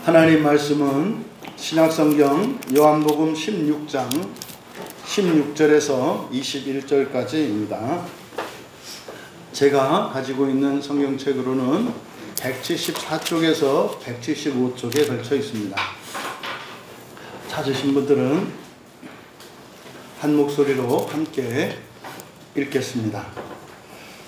하나님 말씀은 신약성경 요한복음 16장 16절에서 21절까지입니다. 제가 가지고 있는 성경책으로는 174쪽에서 175쪽에 걸쳐 있습니다. 찾으신 분들은 한 목소리로 함께 읽겠습니다.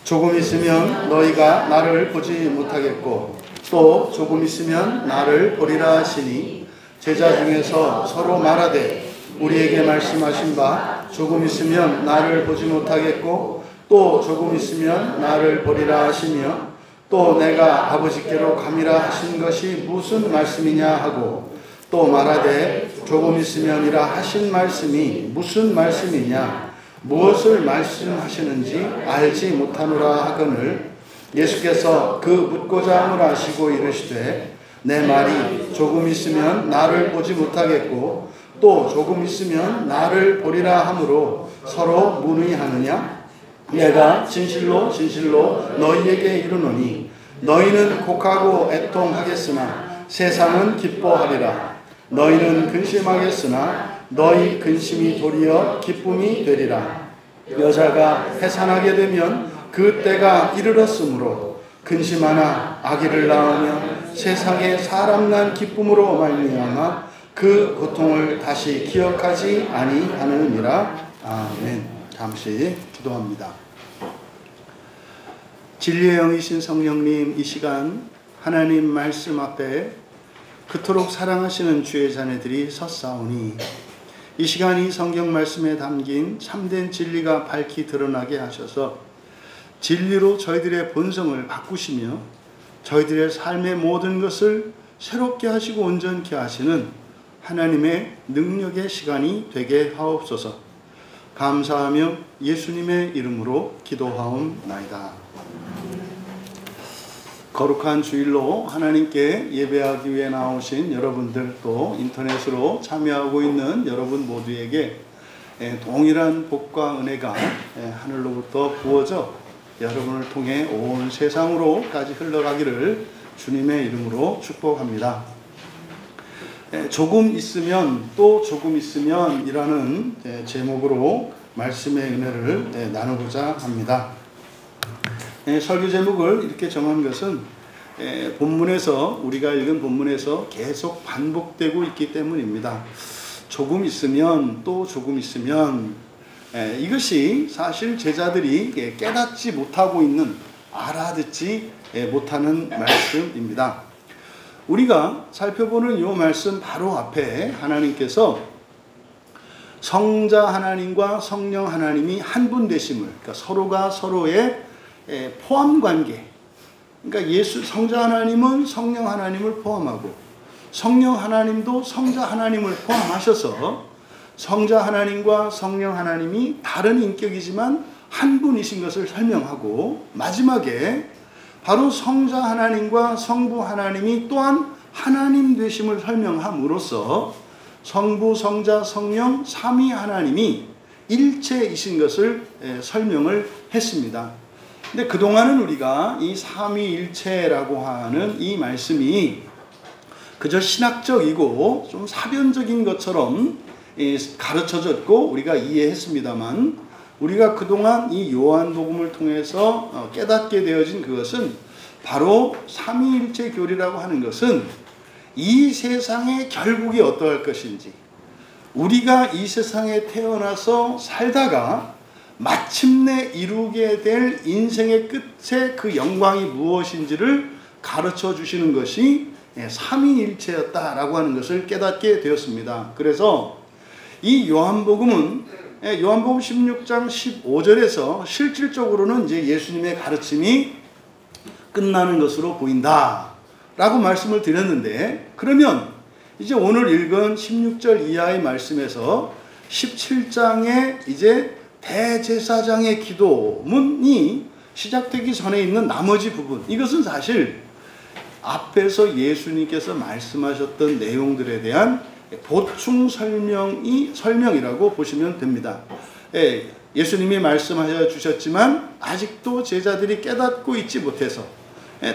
조금 있으면 너희가 나를 보지 못하겠고 또 조금 있으면 나를 보리라 하시니 제자 중에서 서로 말하되 우리에게 말씀하신 바 조금 있으면 나를 보지 못하겠고 또 조금 있으면 나를 보리라 하시며 또 내가 아버지께로 감이라 하신 것이 무슨 말씀이냐 하고 또 말하되 조금 있으면이라 하신 말씀이 무슨 말씀이냐 무엇을 말씀하시는지 알지 못하노라 하거늘 예수께서 그 묻고자 함을 아시고 이르시되 내 말이 조금 있으면 나를 보지 못하겠고 또 조금 있으면 나를 보리라 하므로 서로 문의하느냐? 내가 진실로 진실로 너희에게 이르노니 너희는 곡하고 애통하겠으나 세상은 기뻐하리라. 너희는 근심하겠으나 너희 근심이 도리어 기쁨이 되리라. 여자가 해산하게 되면 그 때가 이르렀으므로 근심하나 아기를 낳으면 세상에 사람 난 기쁨으로 말미암아 그 고통을 다시 기억하지 아니하느니라. 아멘. 잠시 기도합니다. 진리의 영이신 성령님, 이 시간 하나님 말씀 앞에 그토록 사랑하시는 주의 자녀들이 섰사오니 이 시간 이 성경 말씀에 담긴 참된 진리가 밝히 드러나게 하셔서 진리로 저희들의 본성을 바꾸시며 저희들의 삶의 모든 것을 새롭게 하시고 온전케 하시는 하나님의 능력의 시간이 되게 하옵소서. 감사하며 예수님의 이름으로 기도하옵나이다. 거룩한 주일로 하나님께 예배하기 위해 나오신 여러분들, 또 인터넷으로 참여하고 있는 여러분 모두에게 동일한 복과 은혜가 하늘로부터 부어져 여러분을 통해 온 세상으로까지 흘러가기를 주님의 이름으로 축복합니다. 조금 있으면 또 조금 있으면 이라는 제목으로 말씀의 은혜를 나누고자 합니다. 설교 제목을 이렇게 정한 것은 본문에서, 우리가 읽은 본문에서 계속 반복되고 있기 때문입니다. 조금 있으면 또 조금 있으면, 이것이 사실 제자들이 깨닫지 못하고 있는, 알아듣지 못하는 말씀입니다. 우리가 살펴보는 이 말씀 바로 앞에 하나님께서 성자 하나님과 성령 하나님이 한 분 되심을, 그러니까 서로가 서로의 포함관계, 그러니까 성자 하나님은 성령 하나님을 포함하고 성령 하나님도 성자 하나님을 포함하셔서 성자 하나님과 성령 하나님이 다른 인격이지만 한 분이신 것을 설명하고, 마지막에 바로 성자 하나님과 성부 하나님이 또한 하나님 되심을 설명함으로써 성부, 성자, 성령 삼위 하나님이 일체이신 것을 설명을 했습니다. 근데 그동안은 우리가 이 삼위일체라고 하는 이 말씀이 그저 신학적이고 좀 사변적인 것처럼 가르쳐졌고 우리가 이해했습니다만, 우리가 그동안 이 요한복음을 통해서 깨닫게 되어진 그것은 바로 삼위일체 교리라고 하는 것은 이 세상의 결국이 어떠할 것인지, 우리가 이 세상에 태어나서 살다가 마침내 이루게 될 인생의 끝에 그 영광이 무엇인지를 가르쳐 주시는 것이 삼위일체였다라고 하는 것을 깨닫게 되었습니다. 그래서 이 요한복음은 요한복음 16장 15절에서 실질적으로는 이제 예수님의 가르침이 끝나는 것으로 보인다 라고 말씀을 드렸는데, 그러면 이제 오늘 읽은 16절 이하의 말씀에서 17장에 이제 대제사장의 기도문이 시작되기 전에 있는 나머지 부분, 이것은 사실 앞에서 예수님께서 말씀하셨던 내용들에 대한 보충 설명이라고 보시면 됩니다. 예수님이 말씀하여 주셨지만 아직도 제자들이 깨닫고 있지 못해서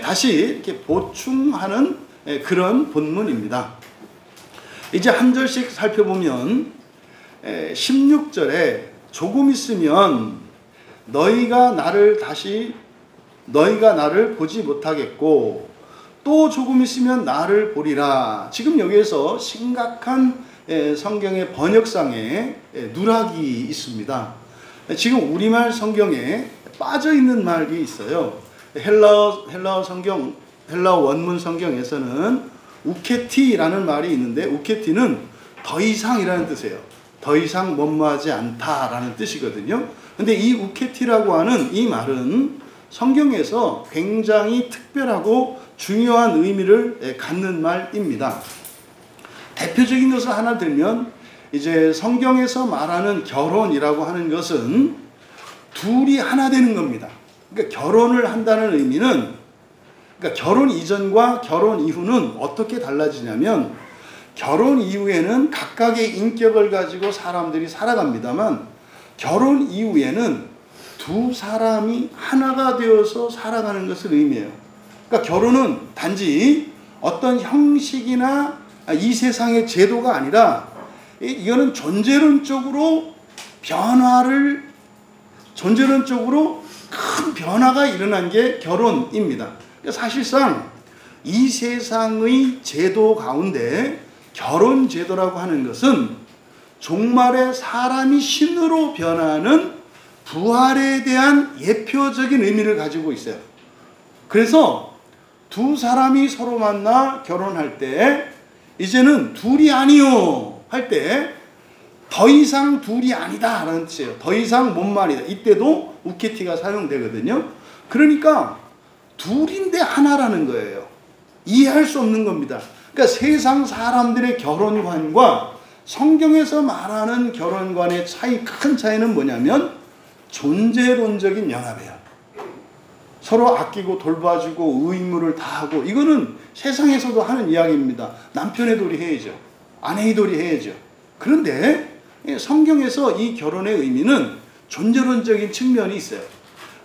다시 이렇게 보충하는 그런 본문입니다. 이제 한 절씩 살펴보면 16절에 조금 있으면 너희가 나를 보지 못하겠고 또 조금 있으면 나를 보리라. 지금 여기에서 심각한 성경의 번역상에 누락이 있습니다. 지금 우리말 성경에 빠져 있는 말이 있어요. 헬라어 원문 성경에서는 우케티라는 말이 있는데, 우케티는 더 이상이라는 뜻이에요. 더 이상 뭐뭐하지 않다라는 뜻이거든요. 근데 이 우케티라고 하는 이 말은 성경에서 굉장히 특별하고 중요한 의미를 갖는 말입니다. 대표적인 것을 하나 들면, 이제 성경에서 말하는 결혼이라고 하는 것은 둘이 하나 되는 겁니다. 그러니까 결혼을 한다는 의미는, 그러니까 결혼 이전과 결혼 이후는 어떻게 달라지냐면, 결혼 이후에는 각각의 인격을 가지고 사람들이 살아갑니다만, 결혼 이후에는 두 사람이 하나가 되어서 살아가는 것을 의미해요. 그러니까 결혼은 단지 어떤 형식이나 이 세상의 제도가 아니라, 이거는 존재론적으로 큰 변화가 일어난 게 결혼입니다. 그러니까 사실상 이 세상의 제도 가운데 결혼 제도라고 하는 것은 종말에 사람이 신으로 변하는 부활에 대한 예표적인 의미를 가지고 있어요. 그래서 두 사람이 서로 만나 결혼할 때, 이제는 둘이 아니요 할 때 더 이상 둘이 아니다 라는 뜻이에요. 더 이상 뭔 말이다. 이때도 우케티가 사용되거든요. 그러니까 둘인데 하나라는 거예요. 이해할 수 없는 겁니다. 그러니까 세상 사람들의 결혼관과 성경에서 말하는 결혼관의 큰 차이는 뭐냐면 존재론적인 연합이에요. 서로 아끼고 돌봐주고 의무를 다하고, 이거는 세상에서도 하는 이야기입니다. 남편의 도리 해야죠. 아내의 도리 해야죠. 그런데 성경에서 이 결혼의 의미는 존재론적인 측면이 있어요.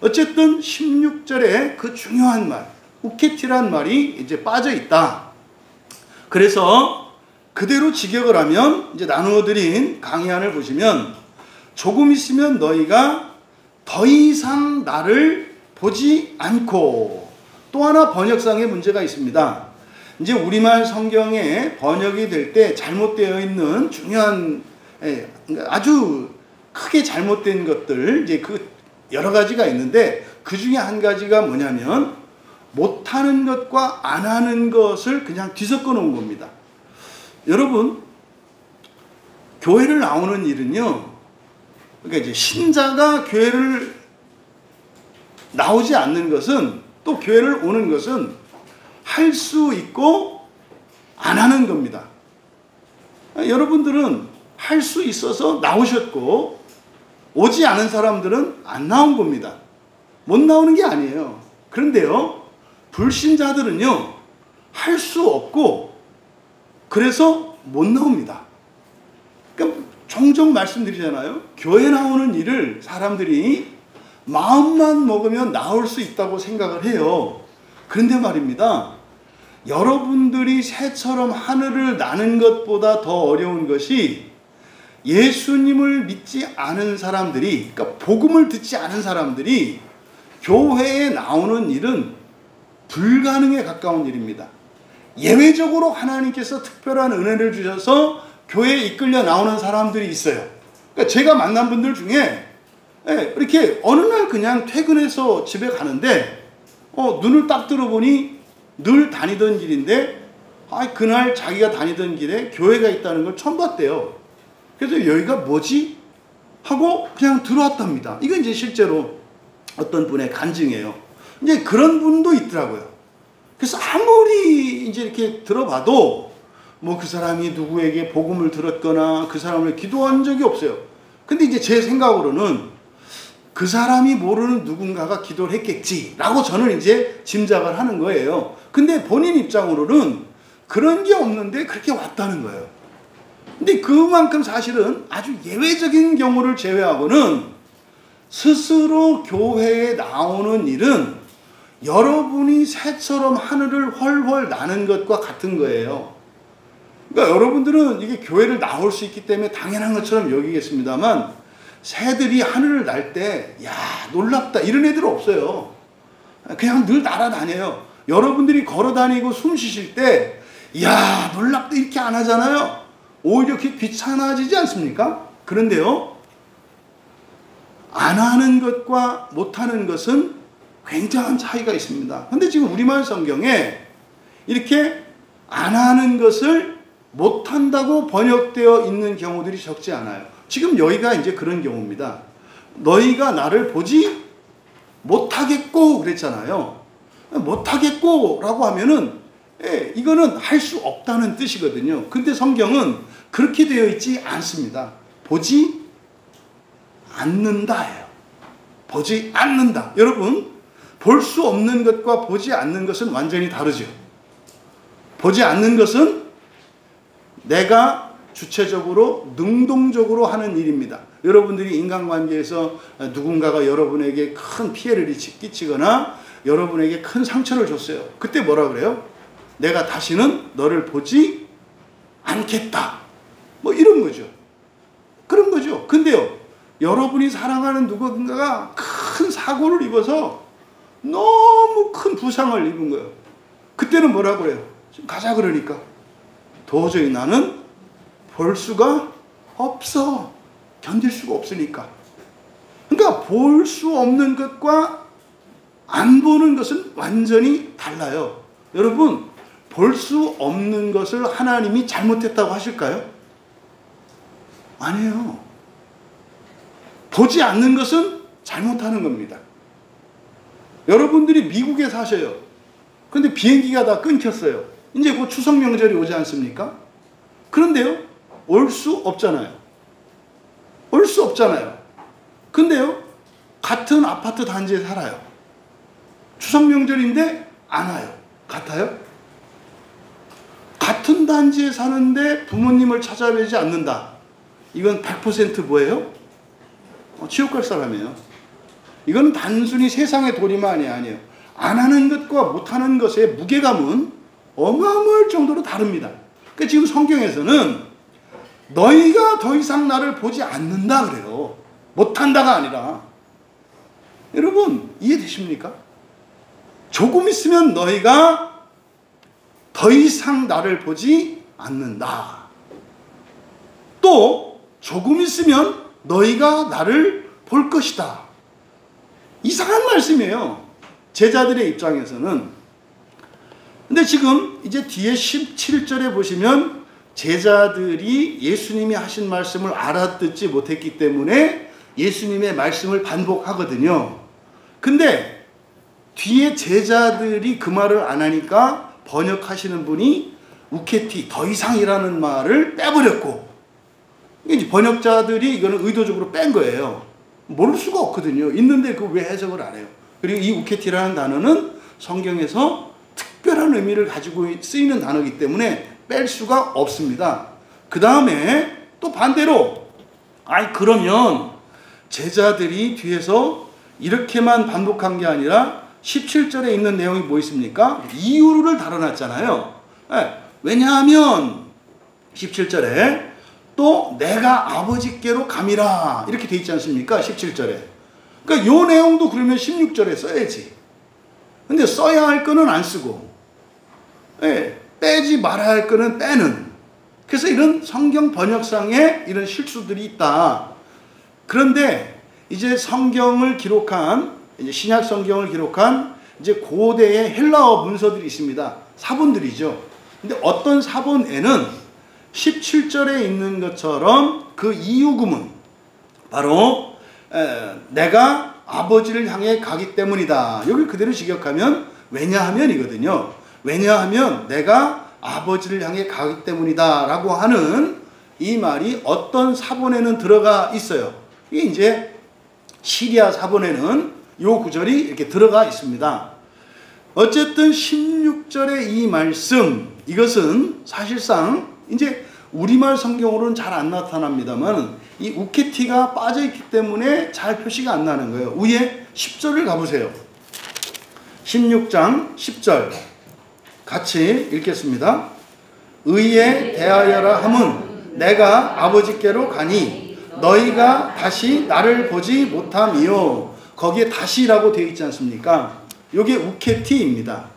어쨌든 16절에 그 중요한 말, 우케티란 말이 이제 빠져 있다. 그래서 그대로 직역을 하면, 이제 나누어드린 강의안을 보시면, 조금 있으면 너희가 더 이상 나를 보지 않고. 또 하나 번역상에 문제가 있습니다. 이제 우리말 성경에 번역이 될 때 잘못되어 있는 중요한, 아주 크게 잘못된 것들, 이제 그 여러 가지가 있는데, 그 중에 한 가지가 뭐냐면 못하는 것과 안 하는 것을 그냥 뒤섞어 놓은 겁니다. 여러분, 교회를 나오는 일은요, 그러니까 이제 신자가 교회를 나오지 않는 것은, 또 교회를 오는 것은 할 수 있고 안 하는 겁니다. 여러분들은 할 수 있어서 나오셨고, 오지 않은 사람들은 안 나온 겁니다. 못 나오는 게 아니에요. 그런데요, 불신자들은요, 할 수 없고 그래서 못 나옵니다. 그러니까 종종 말씀드리잖아요. 교회 나오는 일을 사람들이 마음만 먹으면 나올 수 있다고 생각을 해요. 그런데 말입니다, 여러분들이 새처럼 하늘을 나는 것보다 더 어려운 것이, 예수님을 믿지 않은 사람들이, 그러니까 복음을 듣지 않은 사람들이 교회에 나오는 일은 불가능에 가까운 일입니다. 예외적으로 하나님께서 특별한 은혜를 주셔서 교회에 이끌려 나오는 사람들이 있어요. 그러니까 제가 만난 분들 중에 이렇게 어느 날 그냥 퇴근해서 집에 가는데 눈을 딱 들어보니 늘 다니던 길인데, 그날 자기가 다니던 길에 교회가 있다는 걸 처음 봤대요. 그래서 여기가 뭐지? 하고 그냥 들어왔답니다. 이건 이제 실제로 어떤 분의 간증이에요. 이제 그런 분도 있더라고요. 그래서 아무리 이제 이렇게 들어봐도 뭐 그 사람이 누구에게 복음을 들었거나 그 사람을 기도한 적이 없어요. 근데 이제 제 생각으로는 그 사람이 모르는 누군가가 기도를 했겠지라고 저는 이제 짐작을 하는 거예요. 근데 본인 입장으로는 그런 게 없는데 그렇게 왔다는 거예요. 근데 그만큼 사실은 아주 예외적인 경우를 제외하고는 스스로 교회에 나오는 일은 여러분이 새처럼 하늘을 훨훨 나는 것과 같은 거예요. 그러니까 여러분들은 이게 교회를 나올 수 있기 때문에 당연한 것처럼 여기겠습니다만, 새들이 하늘을 날 때, 야, 놀랍다, 이런 애들 없어요. 그냥 늘 날아다녀요. 여러분들이 걸어 다니고 숨 쉬실 때, 야, 놀랍다, 이렇게 안 하잖아요. 오히려 그게 귀찮아지지 않습니까? 그런데요, 안 하는 것과 못하는 것은 굉장한 차이가 있습니다. 근데 지금 우리말 성경에 이렇게 안 하는 것을 못한다고 번역되어 있는 경우들이 적지 않아요. 지금 여기가 이제 그런 경우입니다. 너희가 나를 보지 못하겠고 그랬잖아요. 못하겠고 라고 하면은, 이거는 할 수 없다는 뜻이거든요. 근데 성경은 그렇게 되어 있지 않습니다. 보지 않는다예요. 보지 않는다. 여러분, 볼 수 없는 것과 보지 않는 것은 완전히 다르죠. 보지 않는 것은 내가 주체적으로 능동적으로 하는 일입니다. 여러분들이 인간관계에서 누군가가 여러분에게 큰 피해를 끼치거나 여러분에게 큰 상처를 줬어요. 그때 뭐라 그래요? 내가 다시는 너를 보지 않겠다. 뭐 이런 거죠. 그런 거죠. 근데요, 여러분이 사랑하는 누군가가 큰 사고를 입어서 너무 큰 부상을 입은 거예요. 그때는 뭐라 그래요? 지금 가자 그러니까. 도저히 나는 볼 수가 없어. 견딜 수가 없으니까. 그러니까 볼 수 없는 것과 안 보는 것은 완전히 달라요. 여러분, 볼 수 없는 것을 하나님이 잘못했다고 하실까요? 아니에요. 보지 않는 것은 잘못하는 겁니다. 여러분들이 미국에 사셔요. 근데 비행기가 다 끊겼어요. 이제 곧 추석 명절이 오지 않습니까? 그런데요, 올 수 없잖아요. 올 수 없잖아요. 근데요, 같은 아파트 단지에 살아요. 추석 명절인데 안 와요. 같아요? 같은 단지에 사는데 부모님을 찾아뵈지 않는다. 이건 100% 뭐예요? 지옥 갈 사람이에요. 이건 단순히 세상의 도리만이 아니에요. 안 하는 것과 못하는 것의 무게감은 어마어마할 정도로 다릅니다. 그러니까 지금 성경에서는 너희가 더 이상 나를 보지 않는다 그래요. 못한다가 아니라. 여러분, 이해되십니까? 조금 있으면 너희가 더 이상 나를 보지 않는다. 또 조금 있으면 너희가 나를 볼 것이다. 이상한 말씀이에요. 제자들의 입장에서는. 근데 지금 이제 뒤에 17절에 보시면 제자들이 예수님이 하신 말씀을 알아듣지 못했기 때문에 예수님의 말씀을 반복하거든요. 근데 뒤에 제자들이 그 말을 안 하니까 번역하시는 분이 우케티, 더 이상이라는 말을 빼버렸고, 이제 번역자들이 이거는 의도적으로 뺀 거예요. 모를 수가 없거든요. 있는데 그 왜 해석을 안 해요? 그리고 이 우케티라는 단어는 성경에서 특별한 의미를 가지고 쓰이는 단어이기 때문에 뺄 수가 없습니다. 그 다음에 또 반대로, 그러면 제자들이 뒤에서 이렇게만 반복한 게 아니라 17절에 있는 내용이 뭐 있습니까? 이유를 달아놨잖아요. 왜냐하면 17절에 또 내가 아버지께로 감이라 이렇게 돼 있지 않습니까? 17절에. 그러니까 요 내용도 그러면 16절에 써야지. 근데 써야 할 거는 안 쓰고, 빼지 말아야 할 거는 빼는. 그래서 이런 성경 번역상에 이런 실수들이 있다. 그런데 이제 성경을 기록한, 이제 신약 성경을 기록한 이제 고대의 헬라어 문서들이 있습니다. 사본들이죠. 근데 어떤 사본에는 17절에 있는 것처럼 그 이유금은 바로 내가 아버지를 향해 가기 때문이다. 여기 그대로 직역하면 왜냐하면이거든요. 왜냐하면 내가 아버지를 향해 가기 때문이다 라고 하는 이 말이 어떤 사본에는 들어가 있어요. 이게 이제 시리아 사본에는 요 구절이 이렇게 들어가 있습니다. 어쨌든 16절의 이 말씀, 이것은 사실상 이제 우리말 성경으로는 잘 안 나타납니다만 이 우케티가 빠져있기 때문에 잘 표시가 안 나는 거예요. 위에 10절을 가보세요. 16장 10절 같이 읽겠습니다. 의에 대하여라 함은 내가 아버지께로 가니 너희가 다시 나를 보지 못함이요. 거기에 다시라고 되어 있지 않습니까? 이게 우케티입니다.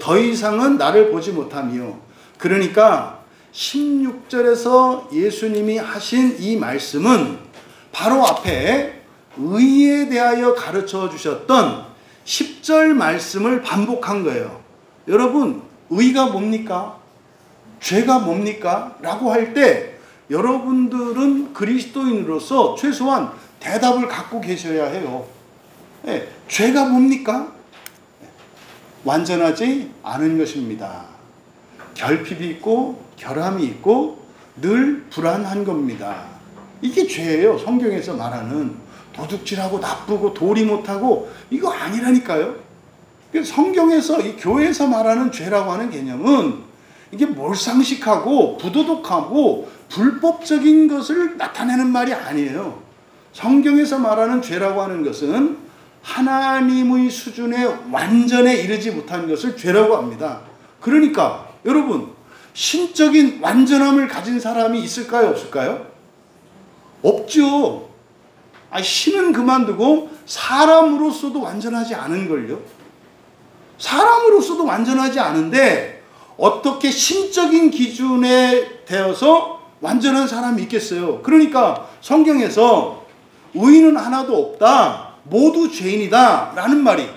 더 이상은 나를 보지 못함이요. 그러니까 16절에서 예수님이 하신 이 말씀은 바로 앞에 의에 대하여 가르쳐 주셨던 10절 말씀을 반복한 거예요. 여러분, 의가 뭡니까? 죄가 뭡니까? 라고 할 때 여러분들은 그리스도인으로서 최소한 대답을 갖고 계셔야 해요. 죄가 뭡니까? 완전하지 않은 것입니다. 결핍이 있고 결함이 있고 늘 불안한 겁니다. 이게 죄예요. 성경에서 말하는 도둑질하고 나쁘고 도리 못하고 이거 아니라니까요. 성경에서 이 교회에서 말하는 죄라고 하는 개념은 이게 몰상식하고 부도덕하고 불법적인 것을 나타내는 말이 아니에요. 성경에서 말하는 죄라고 하는 것은 하나님의 수준의 완전에 이르지 못한 것을 죄라고 합니다. 그러니까 여러분, 신적인 완전함을 가진 사람이 있을까요? 없을까요? 없죠. 신은 그만두고 사람으로서도 완전하지 않은걸요. 사람으로서도 완전하지 않은데 어떻게 신적인 기준에 대어서 완전한 사람이 있겠어요? 그러니까 성경에서 의인은 하나도 없다, 모두 죄인이다 라는 말이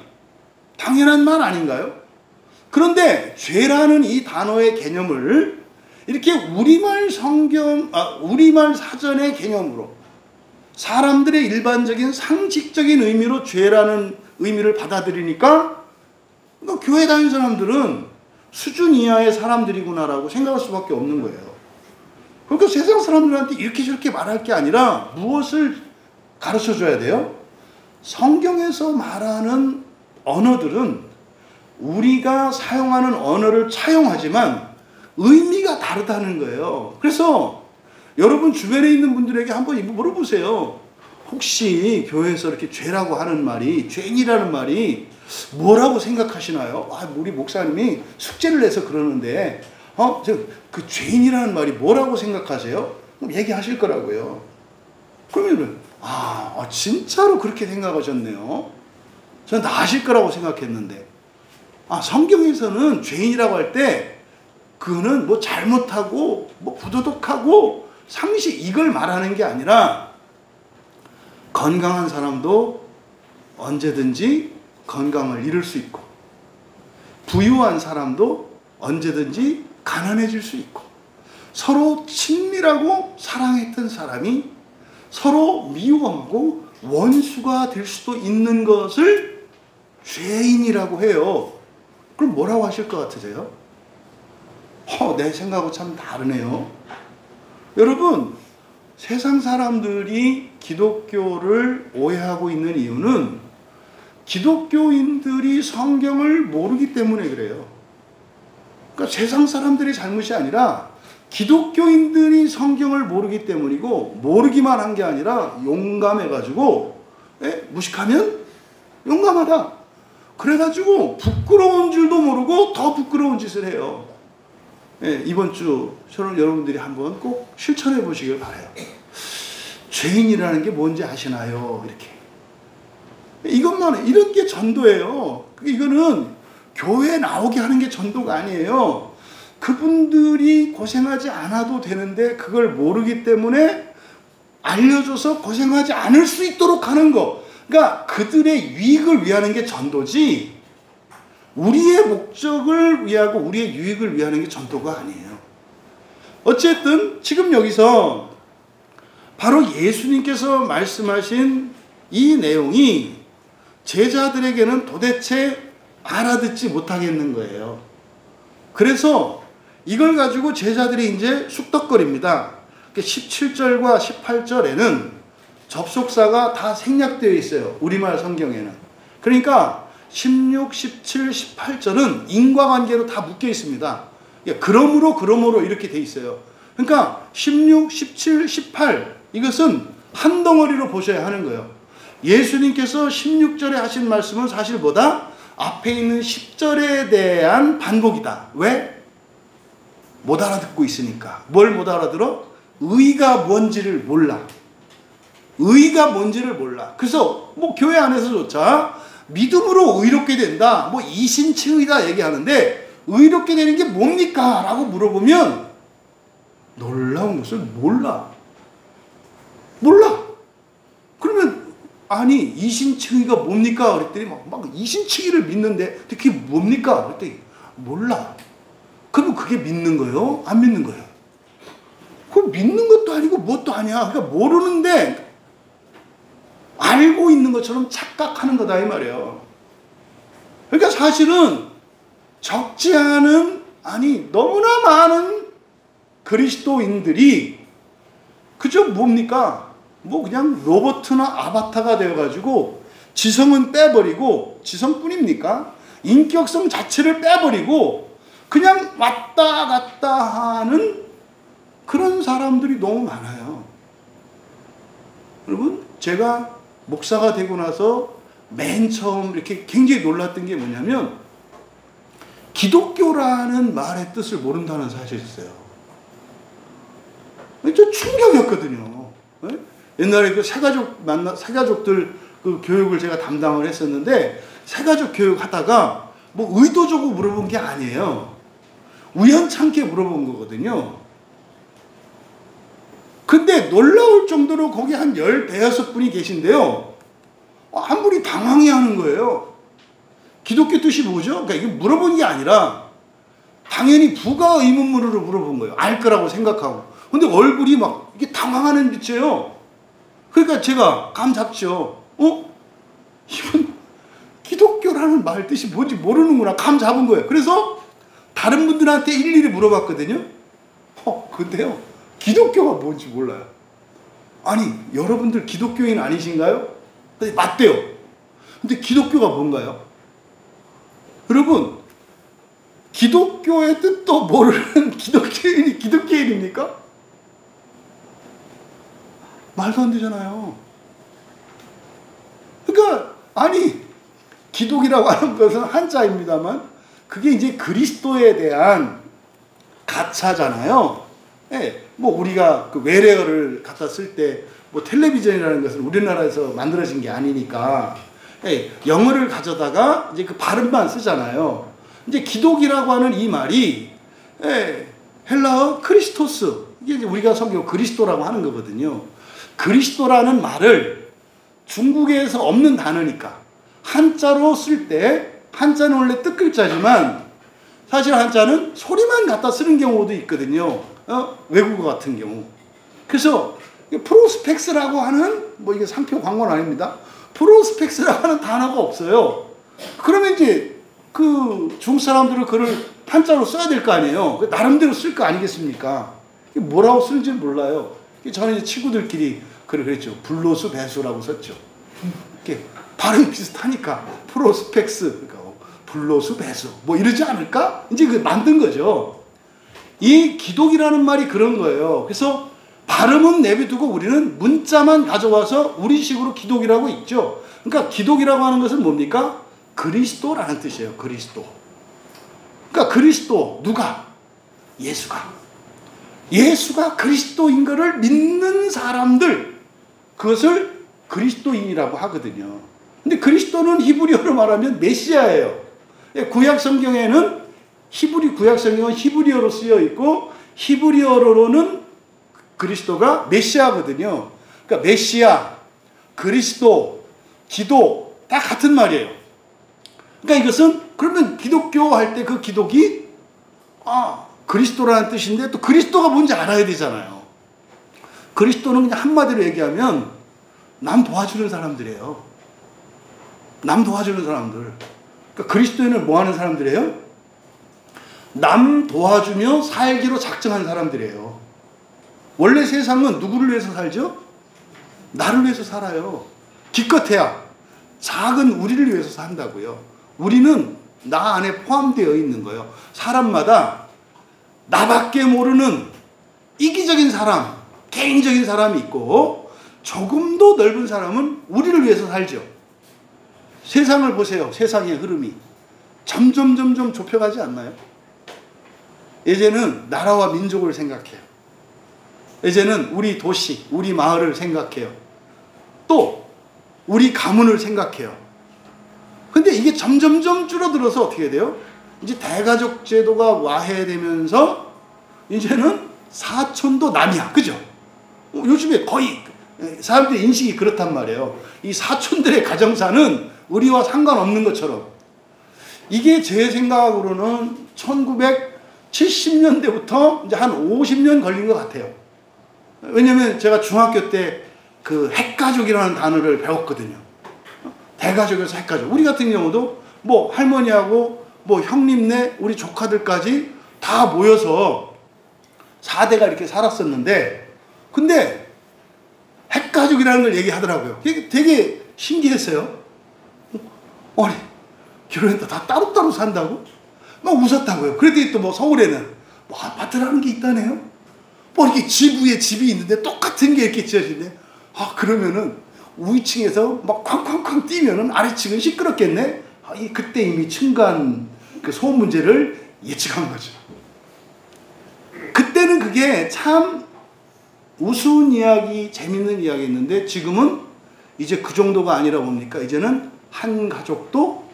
당연한 말 아닌가요? 그런데 죄라는 이 단어의 개념을 이렇게 우리말 사전의 개념으로 사람들의 일반적인 상식적인 의미로 죄라는 의미를 받아들이니까 교회 다니는 사람들은 수준 이하의 사람들이구나라고 생각할 수밖에 없는 거예요. 그러니까 세상 사람들한테 이렇게 저렇게 말할 게 아니라 무엇을 가르쳐 줘야 돼요? 성경에서 말하는 언어들은 우리가 사용하는 언어를 차용하지만 의미가 다르다는 거예요. 그래서 여러분 주변에 있는 분들에게 한번 물어보세요. 혹시 교회에서 이렇게 죄라고 하는 말이, 죄인이라는 말이 뭐라고 생각하시나요? 우리 목사님이 숙제를 내서 그러는데 그 죄인이라는 말이 뭐라고 생각하세요? 그럼 얘기하실 거라고요. 그러면 진짜로 그렇게 생각하셨네요. 저는 다 아실 거라고 생각했는데 성경에서는 죄인이라고 할 때 그거는 뭐 잘못하고 뭐 부도덕하고 상식 이걸 말하는 게 아니라 건강한 사람도 언제든지 건강을 잃을 수 있고 부유한 사람도 언제든지 가난해질 수 있고 서로 친밀하고 사랑했던 사람이 서로 미워하고 원수가 될 수도 있는 것을 죄인이라고 해요. 그럼 뭐라고 하실 것 같으세요? 내 생각하고 참 다르네요. 여러분, 세상 사람들이 기독교를 오해하고 있는 이유는 기독교인들이 성경을 모르기 때문에 그래요. 그러니까 세상 사람들의 잘못이 아니라 기독교인들이 성경을 모르기 때문이고, 모르기만 한 게 아니라 용감해가지고 무식하면 용감하다. 그래가지고 부끄러운 줄도 모르고 더 부끄러운 짓을 해요. 이번 주 여러분들이 한번 꼭 실천해 보시길 바라요. 죄인이라는 게 뭔지 아시나요? 이렇게. 이런 게 전도예요. 이거는 교회에 나오게 하는 게 전도가 아니에요. 그분들이 고생하지 않아도 되는데 그걸 모르기 때문에 알려줘서 고생하지 않을 수 있도록 하는 거. 그러니까 그들의 유익을 위하는 게 전도지, 우리의 목적을 위하고 우리의 유익을 위하는 게 전도가 아니에요. 어쨌든 지금 여기서 바로 예수님께서 말씀하신 이 내용이 제자들에게는 도대체 알아듣지 못하겠는 거예요. 그래서 이걸 가지고 제자들이 이제 쑥덕거립니다. 17절과 18절에는 접속사가 다 생략되어 있어요. 우리말 성경에는. 그러니까 16, 17, 18절은 인과관계로 다 묶여 있습니다. 그러므로 이렇게 돼 있어요. 그러니까 16, 17, 18 이것은 한 덩어리로 보셔야 하는 거예요. 예수님께서 16절에 하신 말씀은 사실 뭐다? 앞에 있는 10절에 대한 반복이다. 왜? 못 알아듣고 있으니까. 뭘 못 알아들어? 의가 뭔지를 몰라. 의가 뭔지를 몰라. 그래서 뭐 교회 안에서조차 믿음으로 의롭게 된다, 뭐 이신칭의다 얘기하는데 의롭게 되는 게 뭡니까? 라고 물어보면 놀라운 것을 몰라. 그러면 아니 이신칭의가 뭡니까? 그랬더니 막 이신칭의를 믿는데 그게 뭡니까? 그랬더니 몰라. 그러면 그게 믿는 거예요? 안 믿는 거예요? 그거 믿는 것도 아니고 뭣도 아니야. 그러니까 모르는데 알고 있는 것처럼 착각하는 거다 이 말이에요. 그러니까 사실은 적지 않은, 아니 너무나 많은 그리스도인들이 그저 뭡니까? 뭐 그냥 로봇이나 아바타가 되어가지고 지성은 빼버리고, 지성뿐입니까? 인격성 자체를 빼버리고 그냥 왔다 갔다 하는 그런 사람들이 너무 많아요. 여러분, 제가 목사가 되고 나서 맨 처음 이렇게 굉장히 놀랐던 게 뭐냐면 기독교라는 말의 뜻을 모른다는 사실이었어요. 좀 충격이었거든요. 옛날에 그 새가족들 그 교육을 제가 담당을 했었는데, 새가족 교육 하다가 뭐 의도적으로 물어본 게 아니에요. 우연찮게 물어본 거거든요. 근데 놀라울 정도로 거기 한 15분이 계신데요. 한 분이 당황해 하는 거예요. 기독교 뜻이 뭐죠? 그러니까 이게 물어본 게 아니라 당연히 부가 의문문으로 물어본 거예요. 알 거라고 생각하고. 근데 얼굴이 막 이게 당황하는 빛이에요. 그러니까 제가 감 잡죠. 이분 기독교라는 말 뜻이 뭔지 모르는구나. 감 잡은 거예요. 그래서 다른 분들한테 일일이 물어봤거든요. 근데요, 기독교가 뭔지 몰라요. 아니, 여러분들 기독교인 아니신가요? 근데 맞대요. 근데 기독교가 뭔가요? 여러분, 기독교의 뜻도 모르는 기독교인이 기독교인입니까? 말도 안 되잖아요. 그러니까 아니, 기독이라고 하는 것은 한자입니다만 그게 이제 그리스도에 대한 가차잖아요. 예, 뭐 우리가 그 외래어를 갖다 쓸 때 뭐 텔레비전이라는 것은 우리나라에서 만들어진 게 아니니까, 예, 영어를 가져다가 이제 그 발음만 쓰잖아요. 이제 기독이라고 하는 이 말이, 예, 헬라어 크리스토스, 이게 이제 우리가 성경 그리스도라고 하는 거거든요. 그리스도라는 말을 중국에서 없는 단어니까 한자로 쓸 때, 한자는 원래 뜻글자지만 사실 한자는 소리만 갖다 쓰는 경우도 있거든요. 외국어 같은 경우. 그래서 프로스펙스라고 하는, 뭐 이게 상표 광고는 아닙니다. 프로스펙스라고 하는 단어가 없어요. 그러면 이제 그 중국 사람들은 그걸 한자로 써야 될 거 아니에요. 나름대로 쓸 거 아니겠습니까? 뭐라고 쓸지 몰라요. 저는 이제 친구들끼리 그랬죠. 불로수 배수라고 썼죠. 이렇게 발음이 비슷하니까 프로스펙스, 그러니까 불로수 배수, 뭐 이러지 않을까? 이제 그 만든 거죠. 이 기독이라는 말이 그런 거예요. 그래서 발음은 내비두고 우리는 문자만 가져와서 우리식으로 기독이라고 있죠. 그러니까 기독이라고 하는 것은 뭡니까? 그리스도라는 뜻이에요. 그리스도. 그러니까 그리스도, 누가? 예수가 그리스도인 것을 믿는 사람들, 그것을 그리스도인이라고 하거든요. 근데 그리스도는 히브리어로 말하면 메시아예요. 구약 성경에는 구약 성경은 히브리어로 쓰여 있고, 히브리어로는 그리스도가 메시아거든요. 그러니까 메시아, 그리스도, 기도 다 같은 말이에요. 그러니까 이것은, 그러면 기독교 할 때 그 기독이 그리스도라는 뜻인데 또 그리스도가 뭔지 알아야 되잖아요. 그리스도는 그냥 한마디로 얘기하면 남 도와주는 사람들이에요. 남 도와주는 사람들. 그러니까 그리스도인은 뭐 하는 사람들이에요? 남 도와주며 살기로 작정한 사람들이에요. 원래 세상은 누구를 위해서 살죠? 나를 위해서 살아요. 기껏해야 작은 우리를 위해서 산다고요. 우리는 나 안에 포함되어 있는 거예요. 사람마다 나밖에 모르는 이기적인 사람, 개인적인 사람이 있고, 조금 더 넓은 사람은 우리를 위해서 살죠. 세상을 보세요. 세상의 흐름이 점점 좁혀가지 않나요? 이제는 나라와 민족을 생각해요. 이제는 우리 도시, 우리 마을을 생각해요. 또 우리 가문을 생각해요. 근데 이게 점점 줄어들어서 어떻게 돼요? 이제 대가족 제도가 와해되면서 이제는 사촌도 남이야. 그죠? 요즘에 거의 사람들의 인식이 그렇단 말이에요. 이 사촌들의 가정사는 우리와 상관없는 것처럼. 이게 제 생각으로는 1970년대부터 이제 한 50년 걸린 것 같아요. 왜냐면 제가 중학교 때 그 핵가족이라는 단어를 배웠거든요. 대가족에서 핵가족. 우리 같은 경우도 뭐 할머니하고 뭐 형님네 우리 조카들까지 다 모여서 4대가 이렇게 살았었는데, 근데 핵가족이라는 걸 얘기하더라고요. 되게 신기했어요. 아니, 결혼했다 다 따로따로 산다고? 막 웃었다고요. 그랬더니 또 뭐 서울에는 뭐 아파트라는 게 있다네요. 뭐 이렇게 집 위에 집이 있는데 똑같은 게 이렇게 지어지네. 아, 그러면은 위층에서 막 쾅쾅쾅 뛰면은 아래층은 시끄럽겠네. 아, 그때 이미 층간 그 소음 문제를 예측한 거죠. 그때는 그게 참 우스운 이야기, 재밌는 이야기였는데 지금은 이제 그 정도가 아니라 뭡니까? 이제는 한 가족도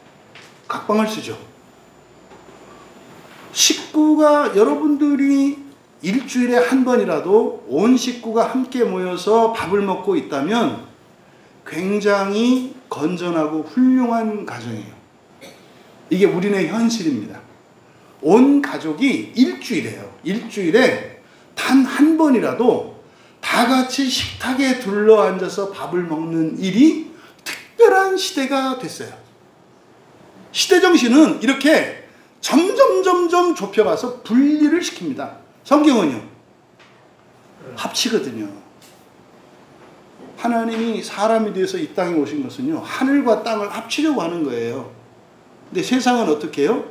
각방을 쓰죠. 식구가 여러분들이 일주일에 한 번이라도 온 식구가 함께 모여서 밥을 먹고 있다면 굉장히 건전하고 훌륭한 가정이에요. 이게 우리네 현실입니다. 온 가족이 일주일에 단 한 번이라도 다 같이 식탁에 둘러앉아서 밥을 먹는 일이 특별한 시대가 됐어요. 시대 정신은 이렇게 점점 좁혀가서 분리를 시킵니다. 성경은요, 합치거든요. 하나님이 사람이 되어서 이 땅에 오신 것은요, 하늘과 땅을 합치려고 하는 거예요. 근데 세상은 어떻게 해요?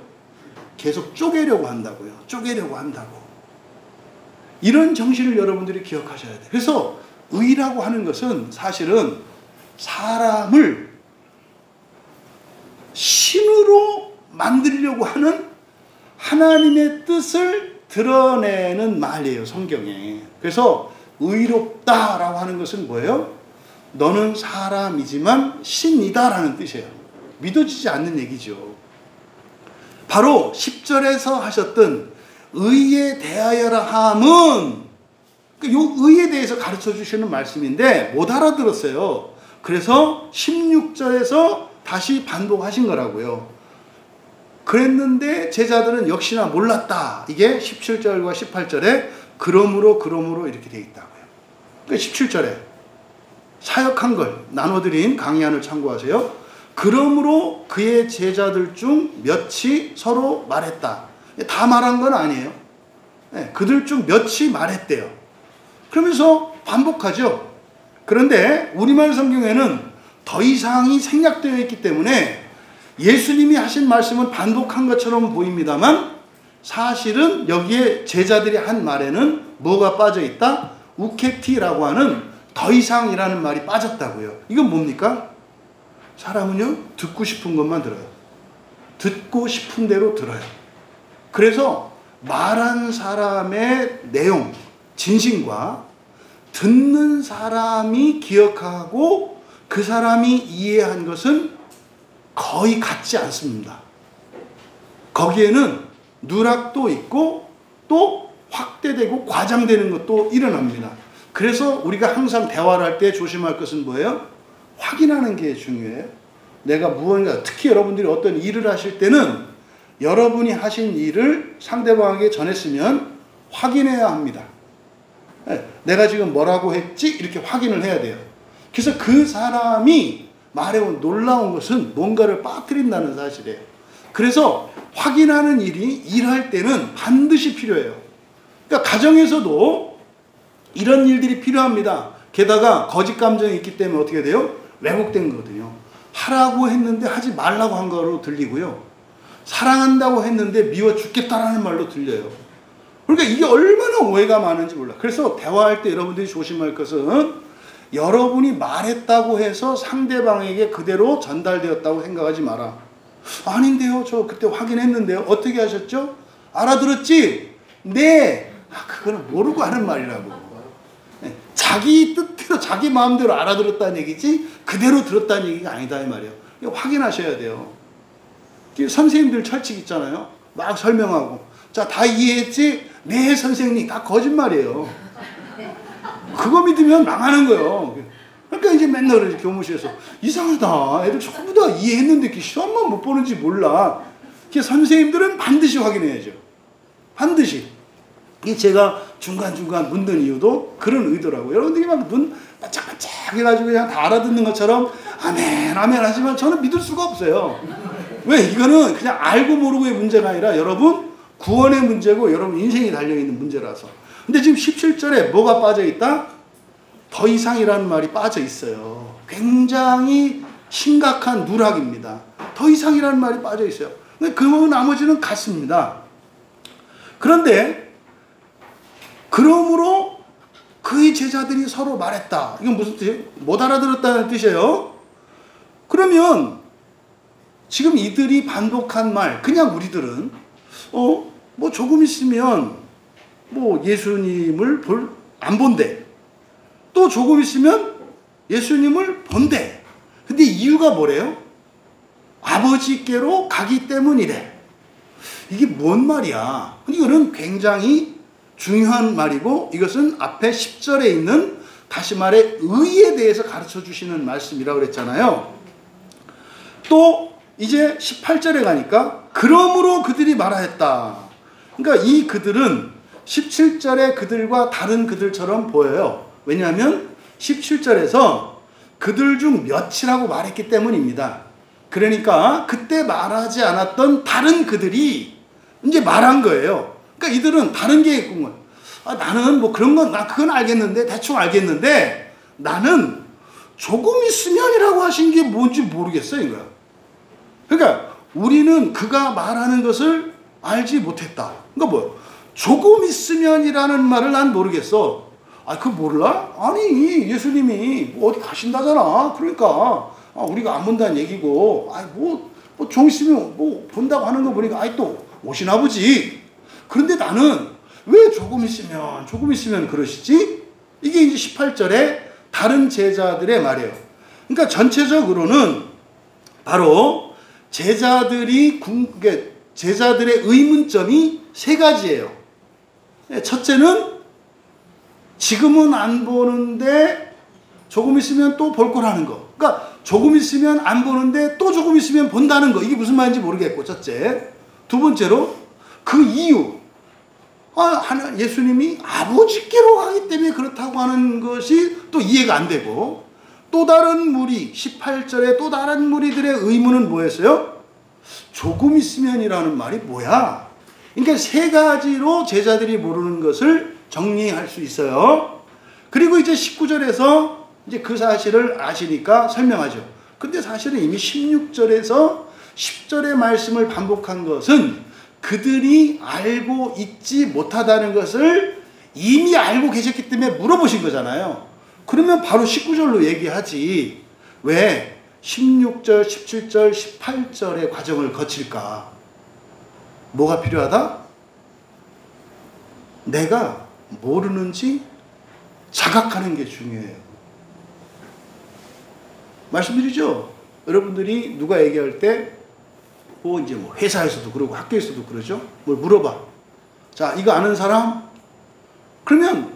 계속 쪼개려고 한다고요. 쪼개려고 한다고. 이런 정신을 여러분들이 기억하셔야 돼요. 그래서 의라고 하는 것은 사실은 사람을 신으로 만들려고 하는 하나님의 뜻을 드러내는 말이에요, 성경에. 그래서 의롭다라고 하는 것은 뭐예요? 너는 사람이지만 신이다라는 뜻이에요. 믿어지지 않는 얘기죠. 바로 10절에서 하셨던 의에 대하여라 함은 이 의에 대해서 가르쳐 주시는 말씀인데 못 알아들었어요. 그래서 16절에서 다시 반복하신 거라고요. 그랬는데 제자들은 역시나 몰랐다. 이게 17절과 18절에 그러므로 이렇게 되어 있다고요. 그러니까 17절에 사역한 걸 나눠드린 강의안을 참고하세요. 그러므로 그의 제자들 중 몇이 서로 말했다. 다 말한 건 아니에요. 그들 중 몇이 말했대요. 그러면서 반복하죠. 그런데 우리말 성경에는 더 이상이 생략되어 있기 때문에 예수님이 하신 말씀은 반복한 것처럼 보입니다만 사실은 여기에 제자들이 한 말에는 뭐가 빠져 있다? 우케티라고 하는 더 이상이라는 말이 빠졌다고요. 이건 뭡니까? 사람은요, 듣고 싶은 것만 들어요. 듣고 싶은 대로 들어요. 그래서 말한 사람의 내용, 진심과 듣는 사람이 기억하고 그 사람이 이해한 것은 거의 같지 않습니다. 거기에는 누락도 있고 또 확대되고 과장되는 것도 일어납니다. 그래서 우리가 항상 대화를 할 때 조심할 것은 뭐예요? 확인하는 게 중요해요. 내가 무언가, 특히 여러분들이 어떤 일을 하실 때는 여러분이 하신 일을 상대방에게 전했으면 확인해야 합니다. 내가 지금 뭐라고 했지? 이렇게 확인을 해야 돼요. 그래서 그 사람이 말해온 놀라운 것은 뭔가를 빠뜨린다는 사실이에요. 그래서 확인하는 일이 일할 때는 반드시 필요해요. 그러니까 가정에서도 이런 일들이 필요합니다. 게다가 거짓 감정이 있기 때문에 어떻게 돼요? 왜곡된 거거든요. 하라고 했는데 하지 말라고 한 거로 들리고요. 사랑한다고 했는데 미워 죽겠다라는 말로 들려요. 그러니까 이게 얼마나 오해가 많은지 몰라. 그래서 대화할 때 여러분들이 조심할 것은 여러분이 말했다고 해서 상대방에게 그대로 전달되었다고 생각하지 마라. 아닌데요. 저 그때 확인했는데요. 어떻게 하셨죠? 알아들었지? 네. 그거는 모르고 하는 말이라고. 자기 뜻대로 자기 마음대로 알아들었다는 얘기지 그대로 들었다는 얘기가 아니다 이 말이에요. 이거 확인하셔야 돼요. 선생님들 철칙 있잖아요. 막 설명하고 자, 다 이해했지? 네 선생님. 다 거짓말이에요. 그거 믿으면 망하는 거예요. 그러니까 이제 맨날 그러지, 교무실에서. 이상하다. 애들 전부 다 이해했는데 시험만 못 보는지 몰라. 선생님들은 반드시 확인해야죠. 반드시. 이 제가 중간중간 묻는 이유도 그런 의도라고. 여러분들이 막 눈 반짝반짝 해가지고 그냥 다 알아듣는 것처럼 아멘, 아멘 하지만 저는 믿을 수가 없어요. 왜? 이거는 그냥 알고 모르고의 문제가 아니라 여러분 구원의 문제고 여러분 인생이 달려있는 문제라서. 근데 지금 17절에 뭐가 빠져있다? 더 이상이라는 말이 빠져있어요. 굉장히 심각한 누락입니다. 더 이상이라는 말이 빠져있어요. 그 나머지는 같습니다. 그런데 그러므로 그의 제자들이 서로 말했다. 이건 무슨 뜻이에요? 못 알아들었다는 뜻이에요. 그러면 지금 이들이 반복한 말, 그냥 우리들은 뭐 조금 있으면 뭐 예수님을 안 본대. 또 조금 있으면 예수님을 본대. 근데 이유가 뭐래요? 아버지께로 가기 때문이래. 이게 뭔 말이야? 이거는 굉장히 중요한 말이고 이것은 앞에 10절에 있는 다시 말해 의에 대해서 가르쳐 주시는 말씀이라고 그랬잖아요. 또 이제 18절에 가니까 그러므로 그들이 말하였다. 그러니까 이 그들은 17절의 그들과 다른 그들처럼 보여요. 왜냐하면 17절에서 그들 중 몇이라고 말했기 때문입니다. 그러니까 그때 말하지 않았던 다른 그들이 이제 말한 거예요. 그러니까 이들은 다른 게 있군 거예요. 나는 뭐 그런 건, 그건 알겠는데, 대충 알겠는데, 나는 조금 있으면이라고 하신 게 뭔지 모르겠어요, 이거야. 그러니까 우리는 그가 말하는 것을 알지 못했다. 그러니까 뭐야? 조금 있으면이라는 말을 난 모르겠어. 그거 몰라? 아니, 예수님이 뭐 어디 가신다잖아. 그러니까, 우리가 안 본다는 얘기고, 뭐 좀 있으면 뭐 본다고 하는 거 보니까, 또 오시나 보지. 그런데 나는 왜 조금 있으면 그러시지? 이게 이제 18절에 다른 제자들의 말이에요. 그러니까 전체적으로는 바로 제자들의 의문점이 세 가지예요. 첫째는 지금은 안 보는데 조금 있으면 또 볼 거라는 거. 그러니까 조금 있으면 안 보는데 또 조금 있으면 본다는 거. 이게 무슨 말인지 모르겠고, 첫째. 두 번째로 그 이유. 예수님이 아버지께로 가기 때문에 그렇다고 하는 것이 또 이해가 안 되고, 또 다른 무리, 18절에 또 다른 무리들의 의문은 뭐였어요? 조금 있으면이라는 말이 뭐야? 그러니까 세 가지로 제자들이 모르는 것을 정리할 수 있어요. 그리고 이제 19절에서 이제 그 사실을 아시니까 설명하죠. 근데 사실은 이미 16절에서 10절의 말씀을 반복한 것은 그들이 알고 있지 못하다는 것을 이미 알고 계셨기 때문에 물어보신 거잖아요. 그러면 바로 19절로 얘기하지. 왜 16절, 17절, 18절의 과정을 거칠까? 뭐가 필요하다? 내가 모르는지 자각하는 게 중요해요. 말씀드리죠? 여러분들이 누가 얘기할 때 이제 뭐 회사에서도 그러고 학교에서도 그러죠? 뭘 물어봐. 자, 이거 아는 사람? 그러면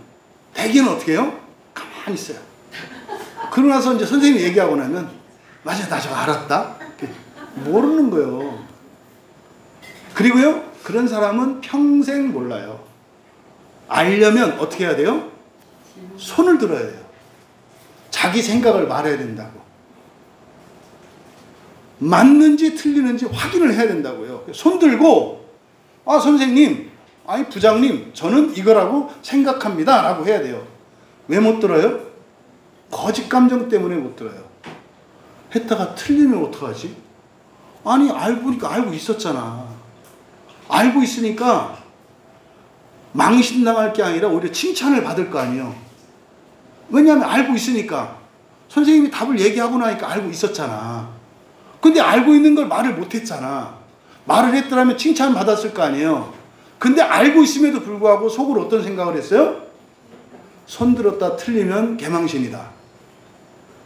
대개는 어떻게 해요? 가만히 있어요. 그러고 나서 이제 선생님이 얘기하고 나면 맞아, 나 저거 알았다. 모르는 거예요. 그리고요, 그런 사람은 평생 몰라요. 알려면 어떻게 해야 돼요? 손을 들어야 돼요. 자기 생각을 말해야 된다고. 맞는지 틀리는지 확인을 해야 된다고요. 손 들고, 선생님, 부장님, 저는 이거라고 생각합니다. 라고 해야 돼요. 왜 못 들어요? 거짓 감정 때문에 못 들어요. 했다가 틀리면 어떡하지? 알고 보니까 알고 있었잖아. 알고 있으니까 망신당할 게 아니라 오히려 칭찬을 받을 거 아니에요. 왜냐하면 알고 있으니까. 선생님이 답을 얘기하고 나니까 알고 있었잖아. 근데 알고 있는 걸 말을 못했잖아. 말을 했더라면 칭찬받았을 거 아니에요. 근데 알고 있음에도 불구하고 속으로 어떤 생각을 했어요? 손들었다 틀리면 개망신이다.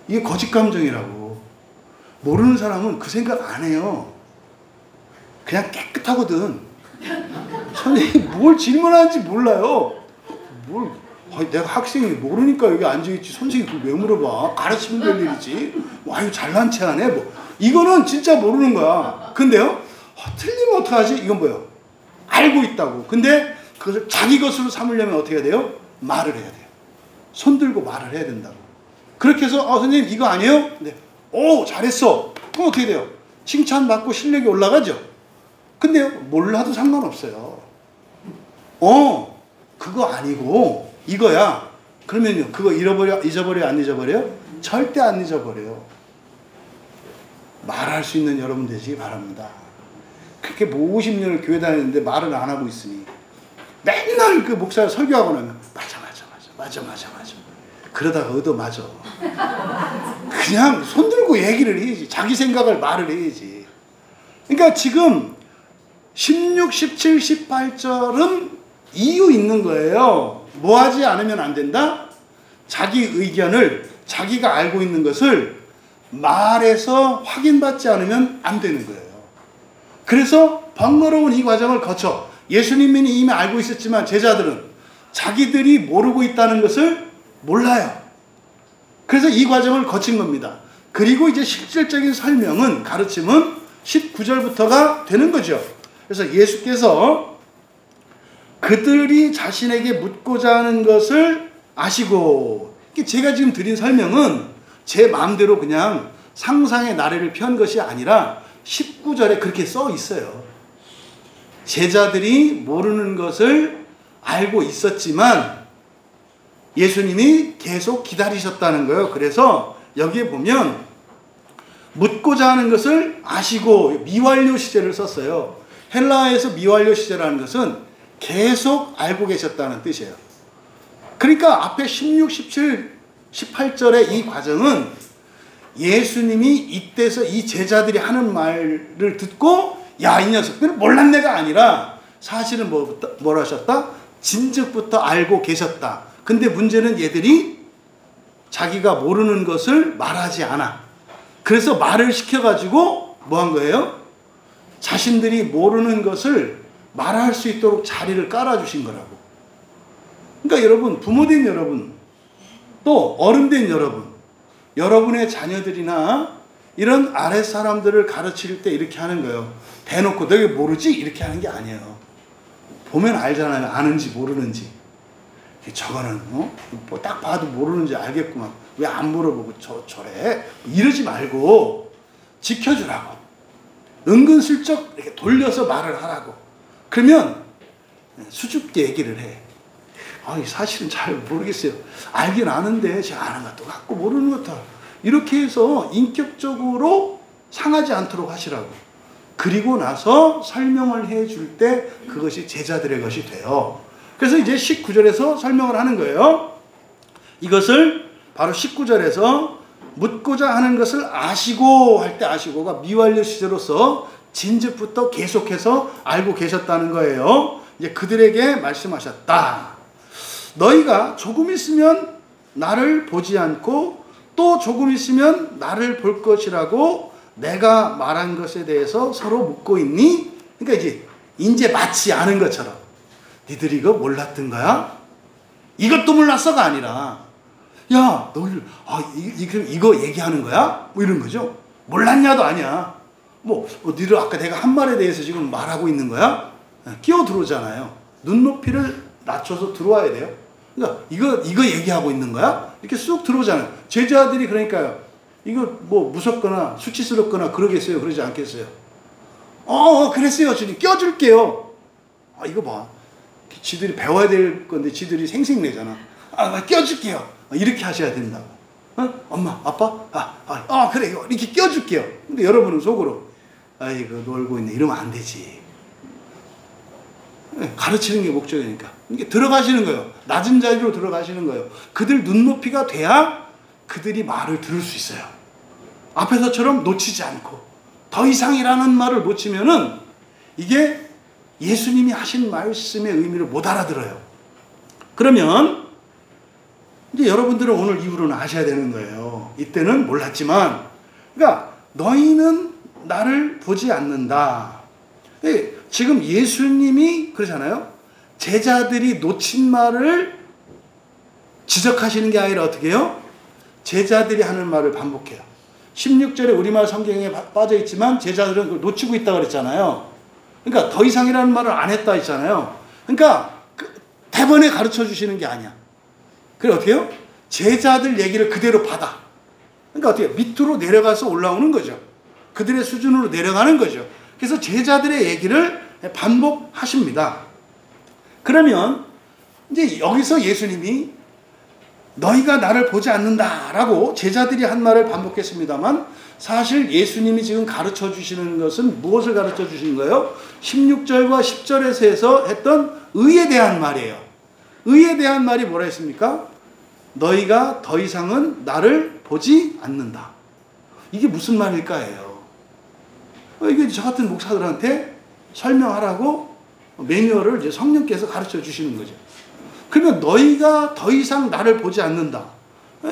이게 거짓 감정이라고. 모르는 사람은 그 생각 안 해요. 그냥 깨끗하거든. 선생님이 뭘 질문하는지 몰라요. 내가 학생이 모르니까 여기 앉아있지. 선생님이 그걸 왜 물어봐. 가르치면 될 일이지. 아유 잘난 체 하네. 뭐. 이거는 진짜 모르는 거야. 근데요, 틀리면 어떡하지? 이건 뭐예요? 알고 있다고. 근데 그것을 자기 것으로 삼으려면 어떻게 해야 돼요? 말을 해야 돼요. 손들고 말을 해야 된다고. 그렇게 해서 선생님 이거 아니에요? 네. 오 잘했어. 그럼 어떻게 돼요? 칭찬받고 실력이 올라가죠. 근데요, 몰라도 상관없어요. 그거 아니고 이거야. 그러면요, 그거 잊어버려 안 잊어버려요? 절대 안 잊어버려요. 말할 수 있는 여러분 되시기 바랍니다. 그렇게 뭐 50년을 교회 다녔는데 말을 안 하고 있으니 맨날 그 목사가 설교하고 나면 맞아. 그러다가 얻어맞아. 그냥 손들고 얘기를 해야지. 자기 생각을 말을 해야지. 그러니까 지금 16, 17, 18절은 이유 있는 거예요. 뭐 하지 않으면 안 된다? 자기 의견을, 자기가 알고 있는 것을 말해서 확인받지 않으면 안 되는 거예요. 그래서 번거로운 이 과정을 거쳐 예수님이 이미 알고 있었지만 제자들은 자기들이 모르고 있다는 것을 몰라요. 그래서 이 과정을 거친 겁니다. 그리고 이제 실질적인 설명은, 가르침은 19절부터가 되는 거죠. 그래서 예수께서 그들이 자신에게 묻고자 하는 것을 아시고, 제가 지금 드린 설명은 제 마음대로 그냥 상상의 나래를 편 것이 아니라 19절에 그렇게 써 있어요. 제자들이 모르는 것을 알고 있었지만 예수님이 계속 기다리셨다는 거예요. 그래서 여기에 보면 묻고자 하는 것을 아시고, 미완료 시제를 썼어요. 헬라어에서 미완료 시제라는 것은 계속 알고 계셨다는 뜻이에요. 그러니까 앞에 16, 17, 18절의 이 과정은 예수님이 이때서 이 제자들이 하는 말을 듣고 야, 이 녀석들은 몰랐네가 아니라 사실은 뭐라 하셨다? 진즉부터 알고 계셨다. 근데 문제는 얘들이 자기가 모르는 것을 말하지 않아. 그래서 말을 시켜가지고 뭐 한 거예요? 자신들이 모르는 것을 말할 수 있도록 자리를 깔아주신 거라고. 그러니까 여러분, 부모된 여러분, 또 어른된 여러분, 여러분의 자녀들이나 이런 아랫사람들을 가르칠 때 이렇게 하는 거예요. 대놓고 너희 모르지? 이렇게 하는 게 아니에요. 보면 알잖아요. 아는지 모르는지. 저거는 뭐 딱 봐도 모르는지 알겠구만. 왜 안 물어보고 저래? 이러지 말고 지켜주라고. 은근슬쩍 이렇게 돌려서 말을 하라고. 그러면 수줍게 얘기를 해. 사실은 잘 모르겠어요. 알긴 아는데 제가 아는 것도 같고 모르는 것도. 이렇게 해서 인격적으로 상하지 않도록 하시라고. 그리고 나서 설명을 해줄 때 그것이 제자들의 것이 돼요. 그래서 이제 19절에서 설명을 하는 거예요. 이것을 바로 19절에서 묻고자 하는 것을 아시고 할 때 아시고가 미완료 시제로서 진즉부터 계속해서 알고 계셨다는 거예요. 이제 그들에게 말씀하셨다. 너희가 조금 있으면 나를 보지 않고 또 조금 있으면 나를 볼 것이라고 내가 말한 것에 대해서 서로 묻고 있니? 그러니까 이제 마치 아는 것처럼. 니들이 이거 몰랐던 거야? 이것도 몰랐어가 아니라, 야, 너희들, 이거 얘기하는 거야? 뭐 이런 거죠. 몰랐냐도 아니야. 니들 아까 내가 한 말에 대해서 지금 말하고 있는 거야? 끼어 들어오잖아요. 눈높이를 낮춰서 들어와야 돼요. 그러니까 이거 얘기하고 있는 거야? 이렇게 쑥 들어오잖아요. 제자들이 그러니까요. 이거 무섭거나 수치스럽거나 그러겠어요? 그러지 않겠어요? 그랬어요. 주님 껴줄게요. 이거 봐. 지들이 배워야 될 건데 지들이 생색내잖아. 껴줄게요. 이렇게 하셔야 된다고. 엄마, 아빠, 그래, 이렇게 껴줄게요. 근데 여러분은 속으로, 아이고, 놀고 있네. 이러면 안 되지. 가르치는 게 목적이니까. 이게 들어가시는 거예요. 낮은 자리로 들어가시는 거예요. 그들 눈높이가 돼야 그들이 말을 들을 수 있어요. 앞에서처럼 놓치지 않고 더 이상이라는 말을 놓치면은 이게 예수님이 하신 말씀의 의미를 못 알아들어요. 그러면 이제 여러분들은 오늘 이후로는 아셔야 되는 거예요. 이때는 몰랐지만, 그러니까 너희는 나를 보지 않는다. 지금 예수님이 그러잖아요. 제자들이 놓친 말을 지적하시는 게 아니라 어떻게 해요? 제자들이 하는 말을 반복해요. 16절에 우리말 성경에 빠져 있지만 제자들은 그걸 놓치고 있다고 그랬잖아요. 그러니까 더 이상이라는 말을 안 했다 했잖아요. 그러니까 대번에 가르쳐 주시는 게 아니야. 그래 어떻게 해요? 제자들 얘기를 그대로 받아. 그러니까 어떻게 해요? 밑으로 내려가서 올라오는 거죠. 그들의 수준으로 내려가는 거죠. 그래서 제자들의 얘기를 반복하십니다. 그러면 이제 여기서 예수님이 너희가 나를 보지 않는다라고 제자들이 한 말을 반복했습니다만, 사실 예수님이 지금 가르쳐 주시는 것은 무엇을 가르쳐 주시는 거예요? 16절과 10절에서 해서 했던 의에 대한 말이에요. 의에 대한 말이 뭐라 했습니까? 너희가 더 이상은 나를 보지 않는다. 이게 무슨 말일까요? 이게 저 같은 목사들한테 설명하라고 매뉴얼을 이제 성령께서 가르쳐 주시는 거죠. 그러면 너희가 더 이상 나를 보지 않는다.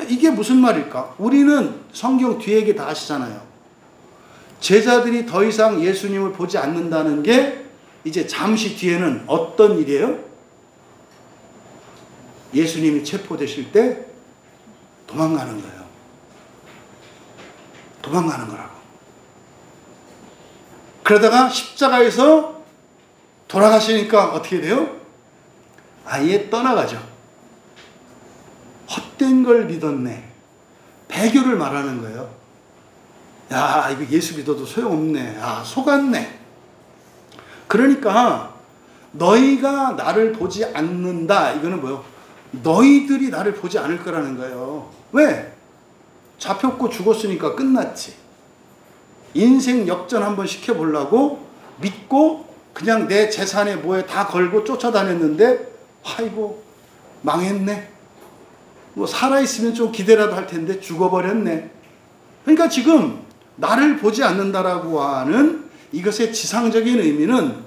이게 무슨 말일까? 우리는 성경 뒤에 얘기 다 아시잖아요. 제자들이 더 이상 예수님을 보지 않는다는 게 이제 잠시 뒤에는 어떤 일이에요? 예수님이 체포되실 때 도망가는 거예요. 도망가는 거라고. 그러다가 십자가에서 돌아가시니까 어떻게 돼요? 아예 떠나가죠. 헛된 걸 믿었네. 배교를 말하는 거예요. 야, 이거 예수 믿어도 소용없네. 아, 속았네. 그러니까 너희가 나를 보지 않는다. 이거는 뭐예요? 너희들이 나를 보지 않을 거라는 거예요. 왜? 잡혔고 죽었으니까 끝났지. 인생 역전 한번 시켜보려고 믿고 그냥 내 재산에 뭐에 다 걸고 쫓아다녔는데 아이고 망했네. 뭐 살아있으면 좀 기대라도 할 텐데 죽어버렸네. 그러니까 지금 나를 보지 않는다라고 하는 이것의 지상적인 의미는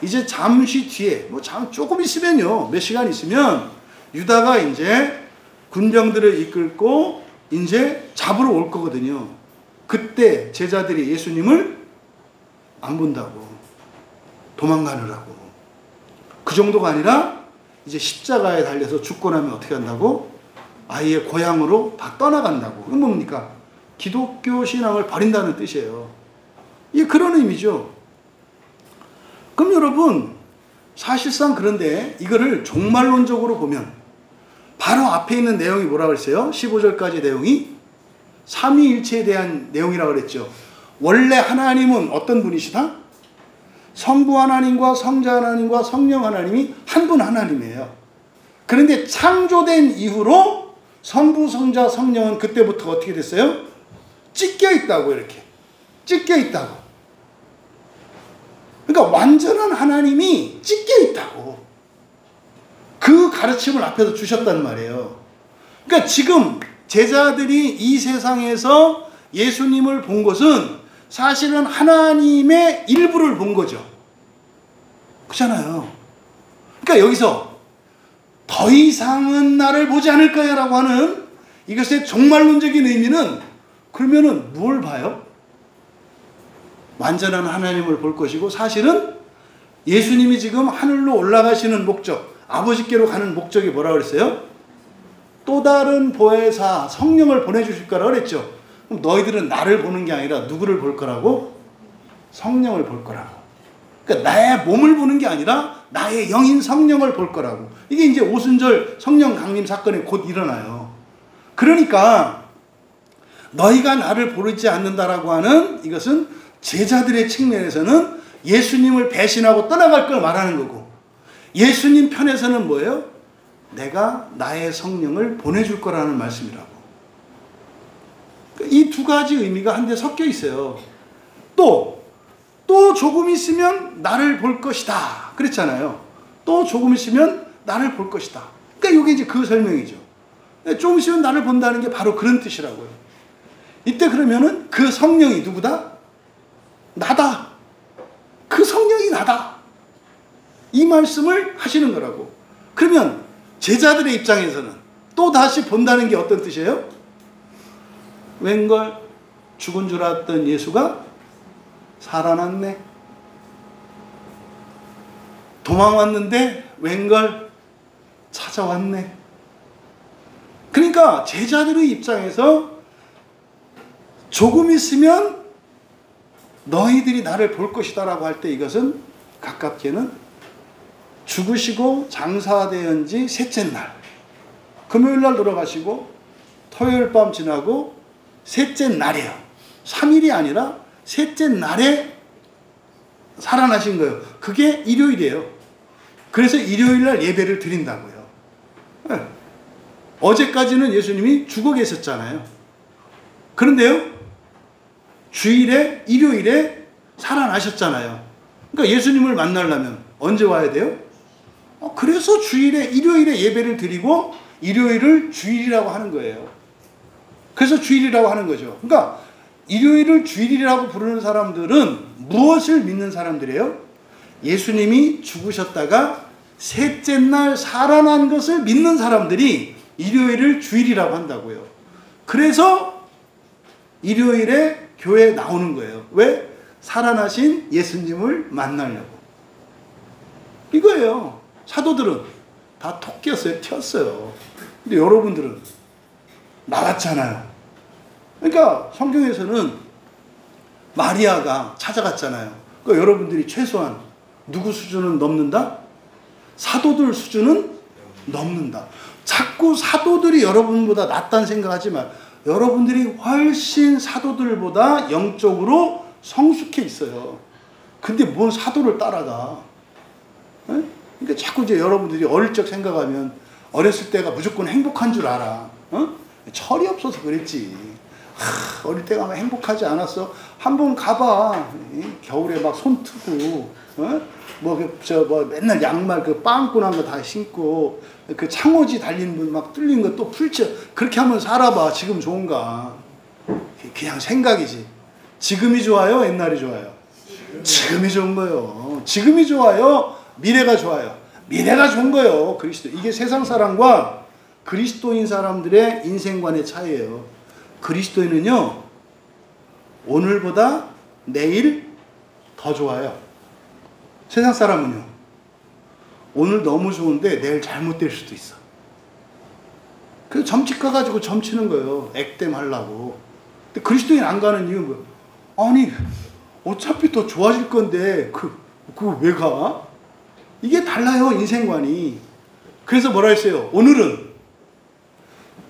이제 잠시 뒤에 뭐 조금 있으면요, 몇 시간 있으면 유다가 이제 군병들을 이끌고 이제 잡으러 올 거거든요. 그때 제자들이 예수님을 안 본다고, 도망가느라고. 그 정도가 아니라 이제 십자가에 달려서 죽고 나면 어떻게 한다고? 아예 고향으로 다 떠나간다고. 그건 뭡니까? 기독교 신앙을 버린다는 뜻이에요. 이게 그런 의미죠. 그럼 여러분, 사실상 그런데 이거를 종말론적으로 보면 바로 앞에 있는 내용이 뭐라고 그랬어요? 15절까지 내용이 삼위일체에 대한 내용이라고 그랬죠. 원래 하나님은 어떤 분이시다? 성부 하나님과 성자 하나님과 성령 하나님이 한 분 하나님이에요. 그런데 창조된 이후로 성부, 성자, 성령은 그때부터 어떻게 됐어요? 찢겨 있다고, 이렇게. 찢겨 있다고. 그러니까 완전한 하나님이 찢겨 있다고. 그 가르침을 앞에서 주셨단 말이에요. 그러니까 지금 제자들이 이 세상에서 예수님을 본 것은 사실은 하나님의 일부를 본 거죠. 그렇잖아요. 그러니까 여기서 더 이상은 나를 보지 않을 거야 라고 하는 이것의 종말론적인 의미는 그러면은 뭘 봐요? 완전한 하나님을 볼 것이고, 사실은 예수님이 지금 하늘로 올라가시는 목적, 아버지께로 가는 목적이 뭐라고 그랬어요? 또 다른 보혜사 성령을 보내주실 거라고 그랬죠. 그럼 너희들은 나를 보는 게 아니라 누구를 볼 거라고? 성령을 볼 거라고. 그러니까 나의 몸을 보는 게 아니라 나의 영인 성령을 볼 거라고. 이게 이제 오순절 성령 강림 사건에 곧 일어나요. 그러니까 너희가 나를 보지 않는다라고 하는 이것은 제자들의 측면에서는 예수님을 배신하고 떠나갈 걸 말하는 거고, 예수님 편에서는 뭐예요? 내가 나의 성령을 보내줄 거라는 말씀이라고. 이 두 가지 의미가 한데 섞여 있어요. 또 조금 있으면 나를 볼 것이다. 그랬잖아요. 또 조금 있으면 나를 볼 것이다. 그러니까 이게 이제 그 설명이죠. 좀 있으면 나를 본다는 게 바로 그런 뜻이라고요. 이때 그러면은 그 성령이 누구다? 나다. 그 성령이 나다. 이 말씀을 하시는 거라고. 그러면 제자들의 입장에서는 또 다시 본다는 게 어떤 뜻이에요? 웬걸 죽은 줄 알았던 예수가 살아났네. 도망왔는데 웬걸 찾아왔네. 그러니까 제자들의 입장에서 조금 있으면 너희들이 나를 볼 것이다 라고 할 때 이것은 가깝게는 죽으시고 장사되은 지 셋째 날, 금요일 날 돌아가시고 토요일 밤 지나고 셋째 날이에요. 3일이 아니라 셋째 날에 살아나신 거예요. 그게 일요일이에요. 그래서 일요일 날 예배를 드린다고요. 네. 어제까지는 예수님이 죽어 계셨잖아요. 그런데요, 주일에, 일요일에 살아나셨잖아요. 그러니까 예수님을 만나려면 언제 와야 돼요? 그래서 주일에, 일요일에 예배를 드리고 일요일을 주일이라고 하는 거예요. 그래서 주일이라고 하는 거죠. 그러니까 일요일을 주일이라고 부르는 사람들은 무엇을 믿는 사람들이에요? 예수님이 죽으셨다가 셋째 날 살아난 것을 믿는 사람들이 일요일을 주일이라고 한다고요. 그래서 일요일에 교회에 나오는 거예요. 왜? 살아나신 예수님을 만나려고. 이거예요. 사도들은 다 토끼였어요. 튀었어요. 근데 여러분들은 나왔잖아요. 그러니까 성경에서는 마리아가 찾아갔잖아요. 그러니까 여러분들이 최소한 누구 수준은 넘는다? 사도들 수준은 넘는다. 자꾸 사도들이 여러분보다 낫다는 생각하지 마. 여러분들이 훨씬 사도들보다 영적으로 성숙해 있어요. 근데 뭔 사도를 따라가? 에? 그러니까 자꾸 이제 여러분들이 어릴 적 생각하면 어렸을 때가 무조건 행복한 줄 알아. 철이 없어서 그랬지. 어릴 때가 행복하지 않았어? 한번 가봐. 겨울에 막 손 트고, 맨날 양말 빵꾸난 거 다 신고, 그 창호지 달린 분 막 뚫린 거 또 풀쳐. 그렇게 한번 살아봐. 지금 좋은가? 그냥 생각이지. 지금이 좋아요? 옛날이 좋아요? 지금이 좋은 거예요. 지금이 좋아요? 미래가 좋아요? 미래가 좋은 거예요. 그리스도. 이게 세상 사람과 그리스도인 사람들의 인생관의 차이예요. 그리스도인은요, 오늘보다 내일 더 좋아요. 세상 사람은요, 오늘 너무 좋은데 내일 잘못될 수도 있어. 그래서 점집 가가지고 점치는 거예요. 액땜 하려고. 근데 그리스도인 안 가는 이유는 뭐예요? 아니, 어차피 더 좋아질 건데, 그거 왜 가? 이게 달라요, 인생관이. 그래서 뭐라 했어요? 오늘은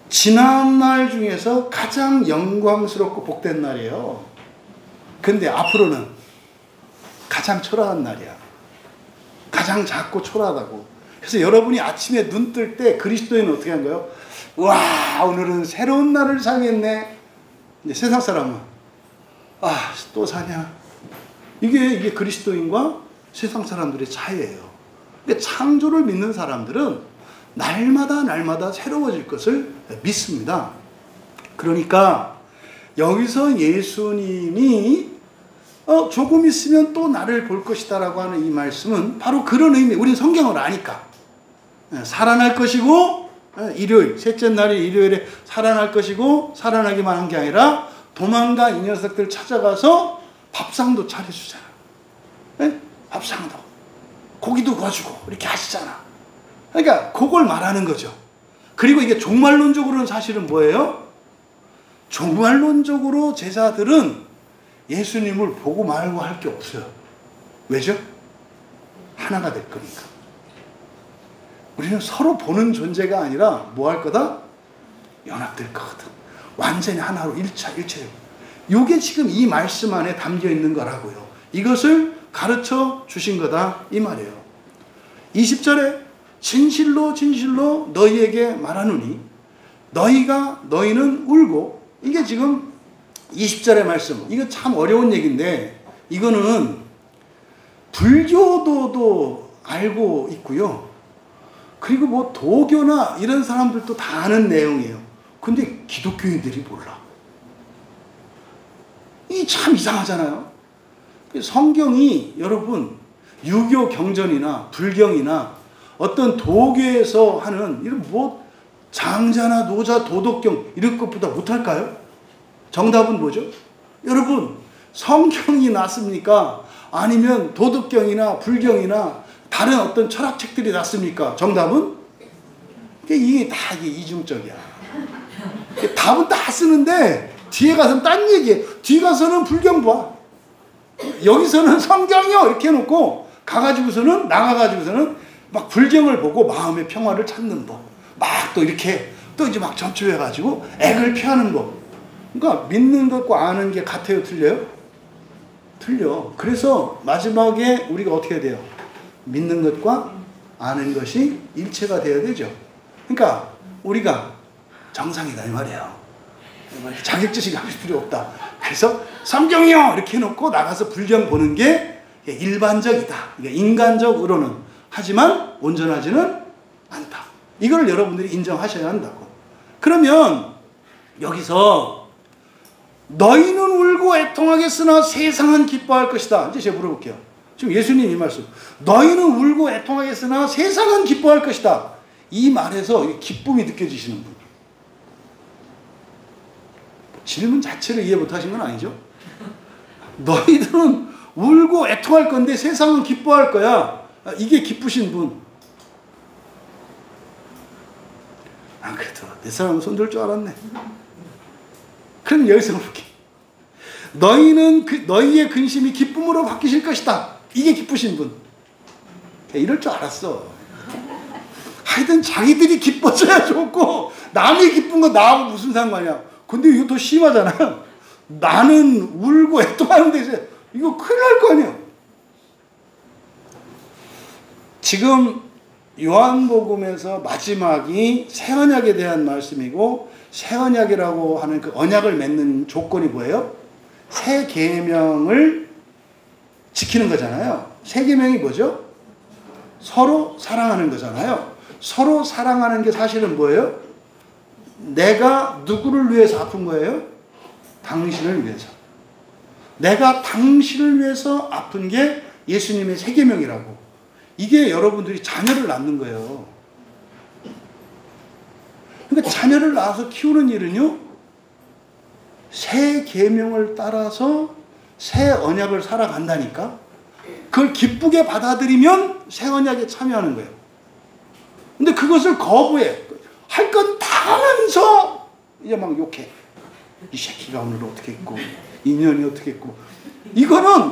지난날 중에서 가장 영광스럽고 복된 날이에요. 근데 앞으로는 가장 초라한 날이야. 가장 작고 초라하다고. 그래서 여러분이 아침에 눈 뜰 때 그리스도인은 어떻게 한 거예요? 와, 오늘은 새로운 날을 사겠네. 근데 세상 사람은 또 사냐? 이게 그리스도인과 세상 사람들의 차이예요. 근데 창조를 믿는 사람들은 날마다 새로워질 것을 믿습니다. 그러니까 여기서 예수님이 조금 있으면 또 나를 볼 것이다 라고 하는 이 말씀은 바로 그런 의미. 우린 성경을 아니까. 살아날 것이고, 일요일, 셋째 날이 일요일에 살아날 것이고, 살아나기만 한 게 아니라 도망간 이 녀석들 찾아가서 밥상도 차려주잖아. 밥상도. 고기도 구워주고 이렇게 하시잖아. 그러니까 그걸 말하는 거죠. 그리고 이게 종말론적으로는 사실은 뭐예요? 종말론적으로 제자들은 예수님을 보고 말고 할 게 없어요. 왜죠? 하나가 될 거니까. 우리는 서로 보는 존재가 아니라 뭐 할 거다? 연합될 거거든. 완전히 하나로 일체되고. 이게 지금 이 말씀 안에 담겨 있는 거라고요. 이것을 가르쳐 주신 거다 이 말이에요. 20절에 진실로 진실로 너희에게 말하노니 너희는 울고, 이게 지금 20절의 말씀. 이거 참 어려운 얘기인데 이거는 불교도도 알고 있고요. 그리고 뭐 도교나 이런 사람들도 다 아는 내용이에요. 근데 기독교인들이 몰라. 이 참 이상하잖아요. 성경이 여러분 유교 경전이나 불경이나 어떤 도교에서 하는 이런 뭐 장자나 노자 도덕경 이런 것보다 못할까요? 정답은 뭐죠? 여러분 성경이 낫습니까? 아니면 도덕경이나 불경이나 다른 어떤 철학책들이 낫습니까? 정답은? 이게 다 이중적이야. 답은 다 쓰는데 뒤에 가서는 딴 얘기해. 뒤에 가서는 불경 봐. 여기서는 성경이요 이렇게 해놓고 가가지고서는 나가가지고서는 막 불경을 보고 마음의 평화를 찾는 법. 막 또 이렇게 또 이제 막 점초해가지고 액을 피하는 법. 그러니까 믿는 것과 아는 게 같아요, 틀려요? 틀려. 그래서 마지막에 우리가 어떻게 해야 돼요? 믿는 것과 아는 것이 일체가 되어야 되죠. 그러니까 우리가 정상이다 이 말이에요. 자격지심 할 필요 없다. 그래서 성경이요 이렇게 해놓고 나가서 불경 보는 게 일반적이다. 인간적으로는. 하지만 온전하지는 않다. 이걸 여러분들이 인정하셔야 한다고. 그러면 여기서 너희는 울고 애통하겠으나 세상은 기뻐할 것이다. 이제 제가 물어볼게요. 지금 예수님 이 말씀. 너희는 울고 애통하겠으나 세상은 기뻐할 것이다. 이 말에서 기쁨이 느껴지시는 분. 질문 자체를 이해 못하신 건 아니죠? 너희들은 울고 애통할 건데 세상은 기뻐할 거야. 이게 기쁘신 분. 그래도 내 사람은 손들 줄 알았네. 그럼 여기서 물을게. 너희는 너희의 근심이 기쁨으로 바뀌실 것이다. 이게 기쁘신 분. 이럴 줄 알았어. 하여튼 자기들이 기뻐져야 좋고 남이 기쁜 거 나하고 무슨 상관이야. 근데 이거 더 심하잖아요. 나는 울고 애통하는데 이제 이거 큰일 날 거 아니야. 지금 요한복음에서 마지막이 새 언약에 대한 말씀이고 새 언약이라고 하는 그 언약을 맺는 조건이 뭐예요? 새 계명을 지키는 거잖아요. 새 계명이 뭐죠? 서로 사랑하는 거잖아요. 서로 사랑하는 게 사실은 뭐예요? 내가 누구를 위해서 아픈 거예요? 당신을 위해서. 내가 당신을 위해서 아픈 게 예수님의 새 계명이라고. 이게 여러분들이 자녀를 낳는 거예요. 그러니까 자녀를 낳아서 키우는 일은요, 새 계명을 따라서 새 언약을 살아간다니까. 그걸 기쁘게 받아들이면 새 언약에 참여하는 거예요. 근데 그것을 거부해. 할 건 다 하면서 이제 막 욕해. 이 새끼가 오늘 어떻게 했고, 인연이 어떻게 했고. 이거는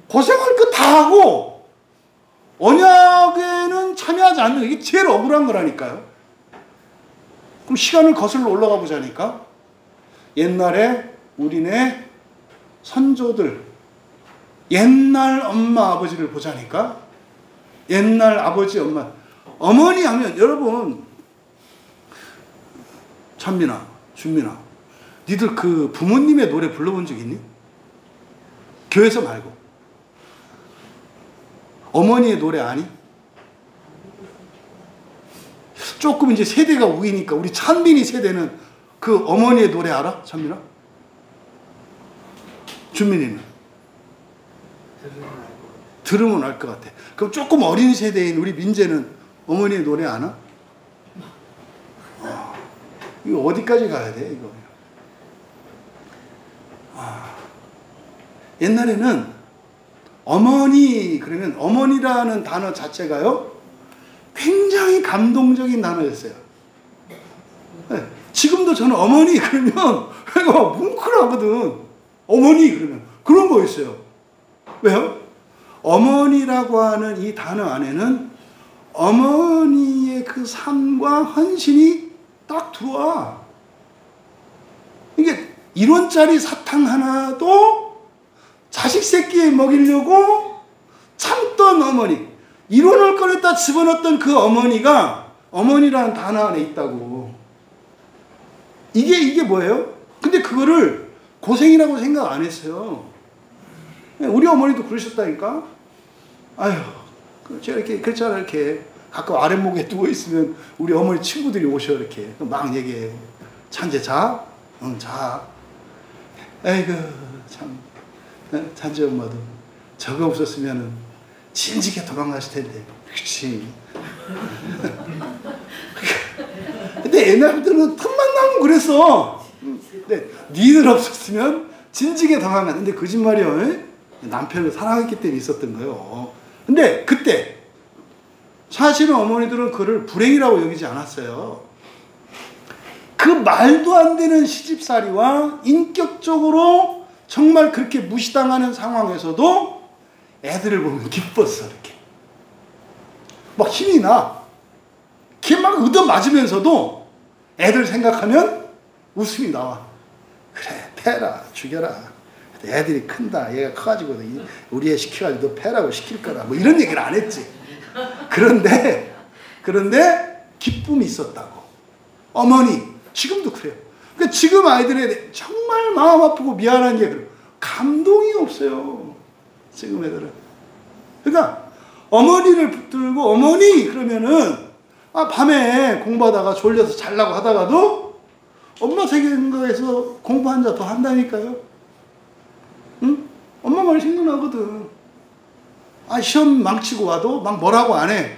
고생할 거 다 하고 언약에는 참여하지 않는 이게 제일 억울한 거라니까요. 그럼 시간을 거슬러 올라가 보자니까. 옛날에 우리네 선조들, 옛날 엄마 아버지를 보자니까. 옛날 아버지 엄마, 어머니 하면 여러분, 찬민아, 준민아, 니들 그 부모님의 노래 불러본 적 있니? 교회에서 말고. 어머니의 노래 아니? 조금 이제 세대가 우기니까 우리 찬민이 세대는 그 어머니의 노래 알아? 찬민아? 준민이는? 들으면 알 것 같아. 그럼 조금 어린 세대인 우리 민재는 어머니의 노래 아나? 이거 어디까지 가야 돼 이거? 옛날에는 어머니 그러면 어머니라는 단어 자체가요 굉장히 감동적인 단어였어요. 네. 지금도 저는 어머니 그러면 이거 뭉클하거든. 어머니 그러면 그런 거였어요. 왜요? 어머니라고 하는 이 단어 안에는 어머니의 그 삶과 헌신이 딱 들어와. 이게 1원짜리 사탕 하나도 자식 새끼 먹이려고 참던 어머니, 1원을 꺼냈다 집어넣었던 그 어머니가 어머니라는 단어 안에 있다고. 이게 뭐예요? 근데 그거를 고생이라고 생각 안 했어요. 우리 어머니도 그러셨다니까. 아유, 제가 이렇게 그렇잖아 이렇게 가끔 아랫목에 누워있으면 우리 어머니 친구들이 오셔 이렇게 막 얘기해요. 찬재 자? 응 자. 에이구 참 찬재 엄마도 저거 없었으면 진지게 도망가실 텐데. 그렇지. 근데 옛날부터는 틈만 나면 그랬어. 근데 니들 없었으면 진지게 도망가. 근데 거짓말이요. 남편을 사랑했기 때문에 있었던 거예요. 근데 그때 사실은 어머니들은 그를 불행이라고 여기지 않았어요. 그 말도 안 되는 시집살이와 인격적으로 정말 그렇게 무시당하는 상황에서도 애들을 보면 기뻤어. 이렇게 막 힘이 나. 걔 막 얻어맞으면서도 애들 생각하면 웃음이 나와. 그래 패라 죽여라. 애들이 큰다. 얘가 커가지고 우리 애 시켜가지고 너 패라고 시킬 거다. 뭐 이런 얘기를 안 했지. 그런데 기쁨이 있었다고. 어머니 지금도 그래요. 그러니까 지금 아이들에 정말 마음 아프고 미안한 게 감동이 없어요. 지금 애들은. 그러니까 어머니를 붙들고 어머니 그러면은 밤에 공부하다가 졸려서 자려고 하다가도 엄마 생각해서 공부 한 자 더 한다니까요. 응? 엄마 말 생각나거든. 시험 망치고 와도 막 뭐라고 안 해.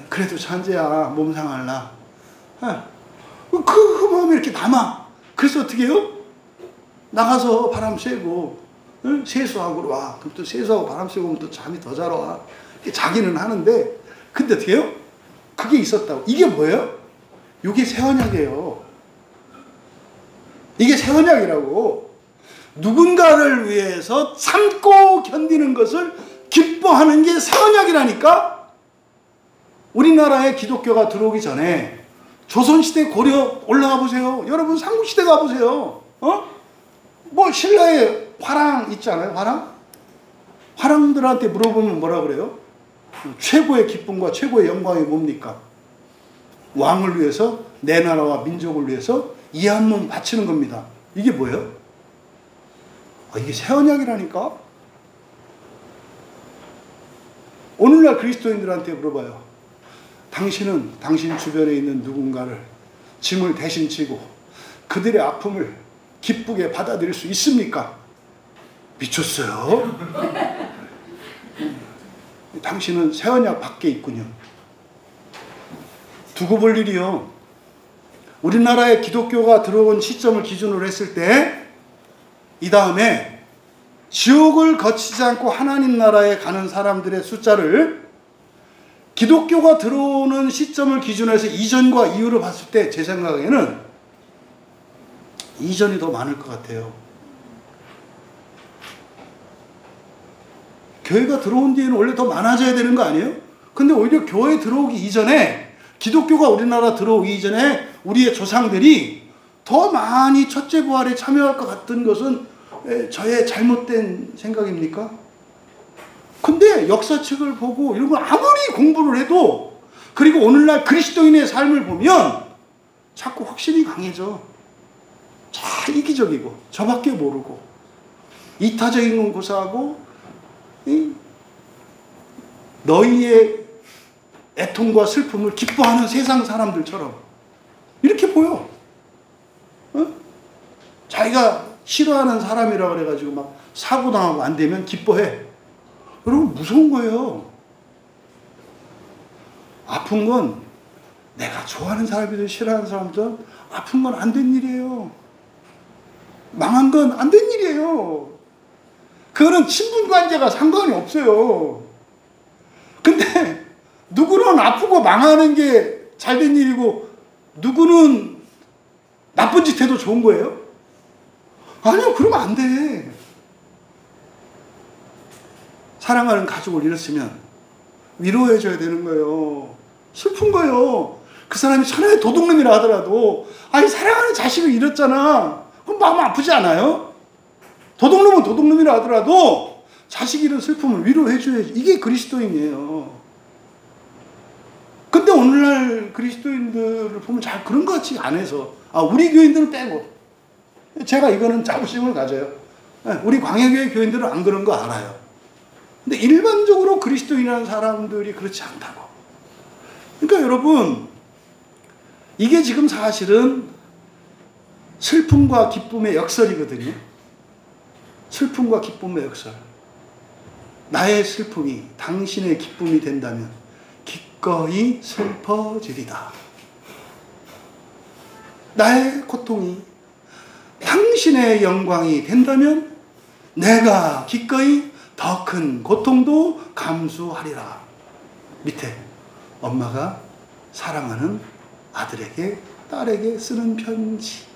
그래도 찬재야 몸 상할라. 그 마음이 이렇게 남아. 그래서 어떻게 해요? 나가서 바람 쐬고 세수하고 와. 그럼 또 세수하고 바람 쐬고 오면 또 잠이 더 잘 와. 자기는 하는데 근데 어떻게 해요? 그게 있었다고. 이게 뭐예요? 이게 새 언약이에요. 이게 새 언약이라고. 누군가를 위해서 참고 견디는 것을 기뻐하는 게 새 언약이라니까. 우리나라에 기독교가 들어오기 전에 조선시대 고려 올라가 보세요. 여러분 삼국시대 가보세요. 뭐 신라의 화랑 있지 않아요? 화랑? 화랑들한테 물어보면 뭐라 그래요? 최고의 기쁨과 최고의 영광이 뭡니까? 왕을 위해서 내 나라와 민족을 위해서 이 한 몸 바치는 겁니다. 이게 뭐예요? 이게 새 언약이라니까? 오늘날 그리스도인들한테 물어봐요. 당신은 당신 주변에 있는 누군가를 짐을 대신 지고 그들의 아픔을 기쁘게 받아들일 수 있습니까? 미쳤어요? 당신은 새 언약 밖에 있군요. 두고 볼 일이요. 우리나라에 기독교가 들어온 시점을 기준으로 했을 때 이 다음에 지옥을 거치지 않고 하나님 나라에 가는 사람들의 숫자를 기독교가 들어오는 시점을 기준으로 해서 이전과 이후를 봤을 때 제 생각에는 이전이 더 많을 것 같아요. 교회가 들어온 뒤에는 원래 더 많아져야 되는 거 아니에요? 근데 오히려 교회 들어오기 이전에 기독교가 우리나라 들어오기 이전에 우리의 조상들이 더 많이 첫째 부활에 참여할 것 같은 것은 저의 잘못된 생각입니까? 근데 역사책을 보고 이런 걸 아무리 공부를 해도 그리고 오늘날 그리스도인의 삶을 보면 자꾸 확신이 강해져. 자, 이기적이고 저밖에 모르고 이타적인 건 고사하고 너희의 애통과 슬픔을 기뻐하는 세상 사람들처럼 이렇게 보여. 자기가 싫어하는 사람이라 그래가지고 막 사고당하고 안 되면 기뻐해. 여러분 무서운 거예요. 아픈 건 내가 좋아하는 사람이든 싫어하는 사람이든 아픈 건 안 된 일이에요. 망한 건 안 된 일이에요. 그거는 친분관계가 상관이 없어요. 근데 누구는 아프고 망하는 게 잘 된 일이고 누구는 나쁜 짓 해도 좋은 거예요? 아니요, 그러면 안 돼. 사랑하는 가족을 잃었으면 위로해줘야 되는 거예요. 슬픈 거예요. 그 사람이 천하의 도둑놈이라 하더라도 사랑하는 자식을 잃었잖아. 그럼 마음 아프지 않아요? 도둑놈은 도둑놈이라 하더라도 자식 잃은 슬픔을 위로해줘야지. 이게 그리스도인이에요. 근데 오늘날 그리스도인들을 보면 잘 그런 것 같이 안 해서 우리 교인들은 빼고 제가 이거는 자부심을 가져요. 우리 광야교회 교인들은 안 그런 거 알아요. 근데 일반적으로 그리스도인이라는 사람들이 그렇지 않다고. 그러니까 여러분, 이게 지금 사실은 슬픔과 기쁨의 역설이거든요. 슬픔과 기쁨의 역설. 나의 슬픔이 당신의 기쁨이 된다면 기꺼이 슬퍼지리다. 나의 고통이 당신의 영광이 된다면 내가 기꺼이 더 큰 고통도 감수하리라. 밑에 엄마가 사랑하는 아들에게 딸에게 쓰는 편지.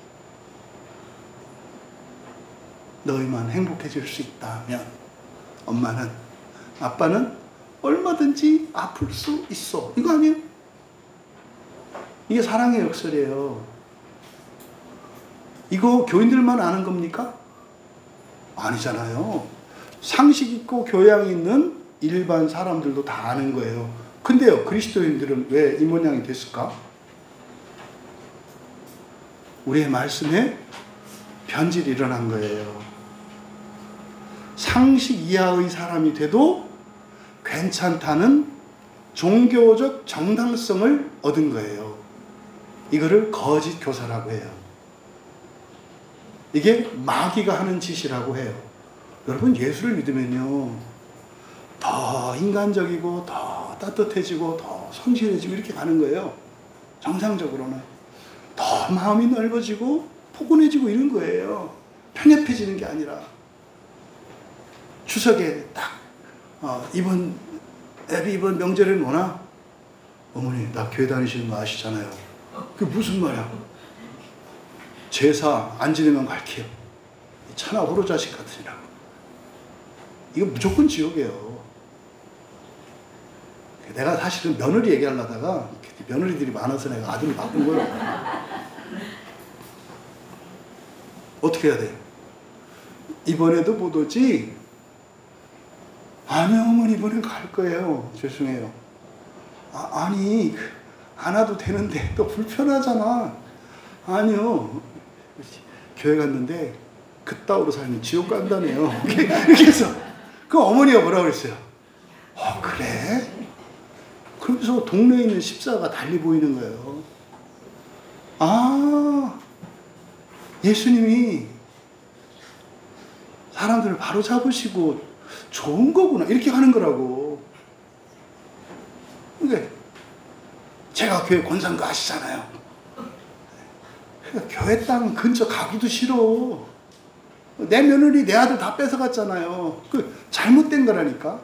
너희만 행복해질 수 있다면 엄마는, 아빠는 얼마든지 아플 수 있어. 이거 아니에요? 이게 사랑의 역설이에요. 이거 교인들만 아는 겁니까? 아니잖아요. 상식 있고 교양 있는 일반 사람들도 다 아는 거예요. 근데요, 그리스도인들은 왜 이 모양이 됐을까? 우리의 말씀에 변질이 일어난 거예요. 상식 이하의 사람이 돼도 괜찮다는 종교적 정당성을 얻은 거예요. 이거를 거짓 교사라고 해요. 이게 마귀가 하는 짓이라고 해요. 여러분, 예수를 믿으면요, 더 인간적이고 더 따뜻해지고 더 성실해지고 이렇게 가는 거예요. 정상적으로는 더 마음이 넓어지고 포근해지고 이런 거예요. 편협해지는 게 아니라. 추석에 딱 이번 명절에 뭐나? 어머니, 나 교회 다니시는 거 아시잖아요. 그게 무슨 말이야? 제사 안 지내면 갈게요. 천하 호로자식 같으니라고. 이거 무조건 지옥이에요. 내가 사실은 며느리 얘기하려다가 며느리들이 많아서 내가 아들을 바꾼 거예요. 어떻게 해야 돼요? 이번에도 못 오지? 아니요, 어머니, 이번엔 갈 거예요. 죄송해요. 아니, 안 와도 되는데 또 불편하잖아. 아니요. 교회 갔는데 그따위로 살면 지옥 간다네요. 이렇게 해서 그 어머니가 뭐라고 그랬어요? 그래? 그러면서 동네에 있는 십자가 달리 보이는 거예요. 아, 예수님이 사람들을 바로 잡으시고 좋은 거구나, 이렇게 하는 거라고. 근데 제가 교회 권상가 아시잖아요. 교회 땅 근처 가기도 싫어. 내 며느리, 내 아들 다 뺏어갔잖아요. 그 잘못된 거라니까.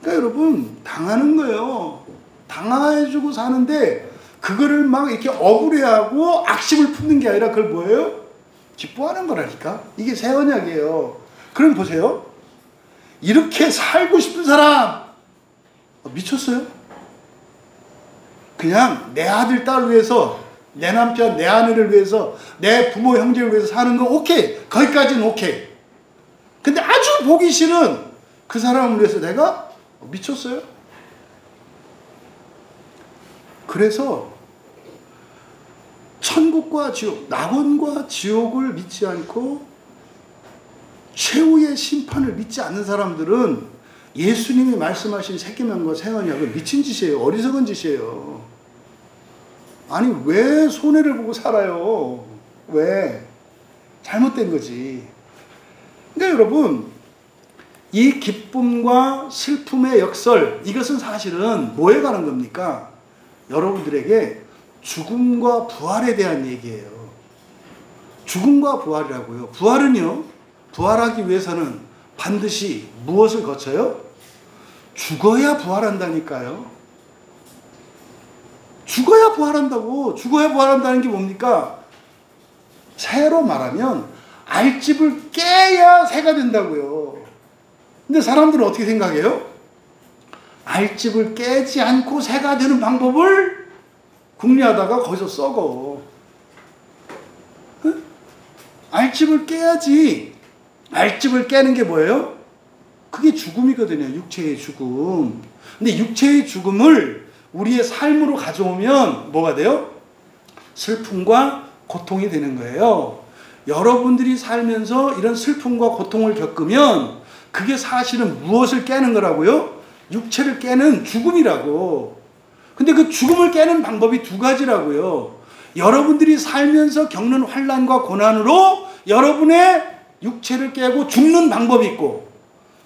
그러니까 여러분, 당하는 거예요. 당해주고 사는데 그거를 막 이렇게 억울해하고 악심을 품는 게 아니라 그걸 뭐예요? 기뻐하는 거라니까. 이게 새 언약이에요. 그럼 보세요. 이렇게 살고 싶은 사람 미쳤어요? 그냥 내 아들, 딸 위해서, 내 남편, 내 아내를 위해서, 내 부모, 형제를 위해서 사는 거 오케이. 거기까지는 오케이. 근데 아주 보기 싫은 그 사람을 위해서 내가 미쳤어요? 그래서 천국과 지옥, 낙원과 지옥을 믿지 않고 최후의 심판을 믿지 않는 사람들은 예수님이 말씀하신 새계명과 새언약은 미친 짓이에요. 어리석은 짓이에요. 아니, 왜 손해를 보고 살아요? 왜? 잘못된 거지. 그러니까 여러분, 이 기쁨과 슬픔의 역설, 이것은 사실은 뭐에 관한 겁니까? 여러분들에게 죽음과 부활에 대한 얘기예요. 죽음과 부활이라고요. 부활은요, 부활하기 위해서는 반드시 무엇을 거쳐요? 죽어야 부활한다니까요. 죽어야 부활한다고. 죽어야 부활한다는 게 뭡니까? 새로 말하면 알집을 깨야 새가 된다고요. 근데 사람들은 어떻게 생각해요? 알집을 깨지 않고 새가 되는 방법을 궁리하다가 거기서 썩어. 응? 알집을 깨야지. 알집을 깨는 게 뭐예요? 그게 죽음이거든요. 육체의 죽음. 근데 육체의 죽음을 우리의 삶으로 가져오면 뭐가 돼요? 슬픔과 고통이 되는 거예요. 여러분들이 살면서 이런 슬픔과 고통을 겪으면 그게 사실은 무엇을 깨는 거라고요? 육체를 깨는 죽음이라고. 근데 그 죽음을 깨는 방법이 두 가지라고요. 여러분들이 살면서 겪는 환난과 고난으로 여러분의 육체를 깨고 죽는 방법이 있고,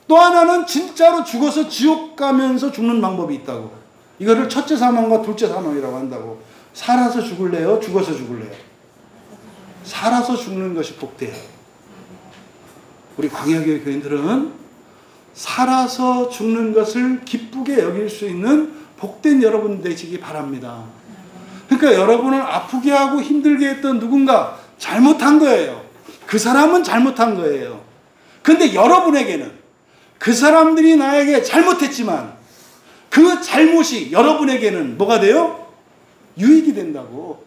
또 하나는 진짜로 죽어서 지옥 가면서 죽는 방법이 있다고. 이거를 첫째 사망과 둘째 사망이라고 한다고. 살아서 죽을래요? 죽어서 죽을래요? 살아서 죽는 것이 복돼요. 우리 광야교회 교인들은 살아서 죽는 것을 기쁘게 여길 수 있는 복된 여러분 되시기 바랍니다. 그러니까 여러분을 아프게 하고 힘들게 했던 누군가 잘못한 거예요. 그 사람은 잘못한 거예요. 근데 여러분에게는 그 사람들이 나에게 잘못했지만 그 잘못이 여러분에게는 뭐가 돼요? 유익이 된다고.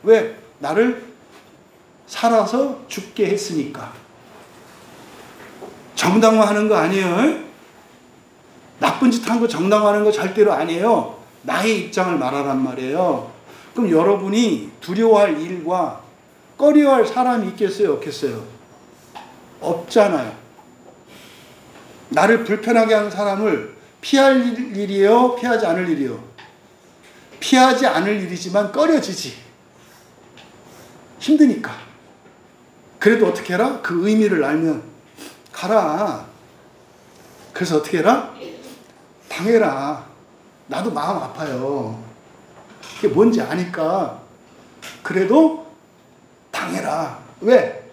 왜? 나를 살아서 죽게 했으니까. 정당화하는 거 아니에요. 나쁜 짓 한 거 정당화하는 거 절대로 아니에요. 나의 입장을 말하란 말이에요. 그럼 여러분이 두려워할 일과 꺼려할 사람이 있겠어요? 없겠어요? 없잖아요. 나를 불편하게 하는 사람을 피할 일이에요? 피하지 않을 일이에요? 피하지 않을 일이지만 꺼려지지. 힘드니까. 그래도 어떻게 해라? 그 의미를 알면 가라. 그래서 어떻게 해라? 당해라. 나도 마음 아파요. 그게 뭔지 아니까. 그래도 당해라. 왜?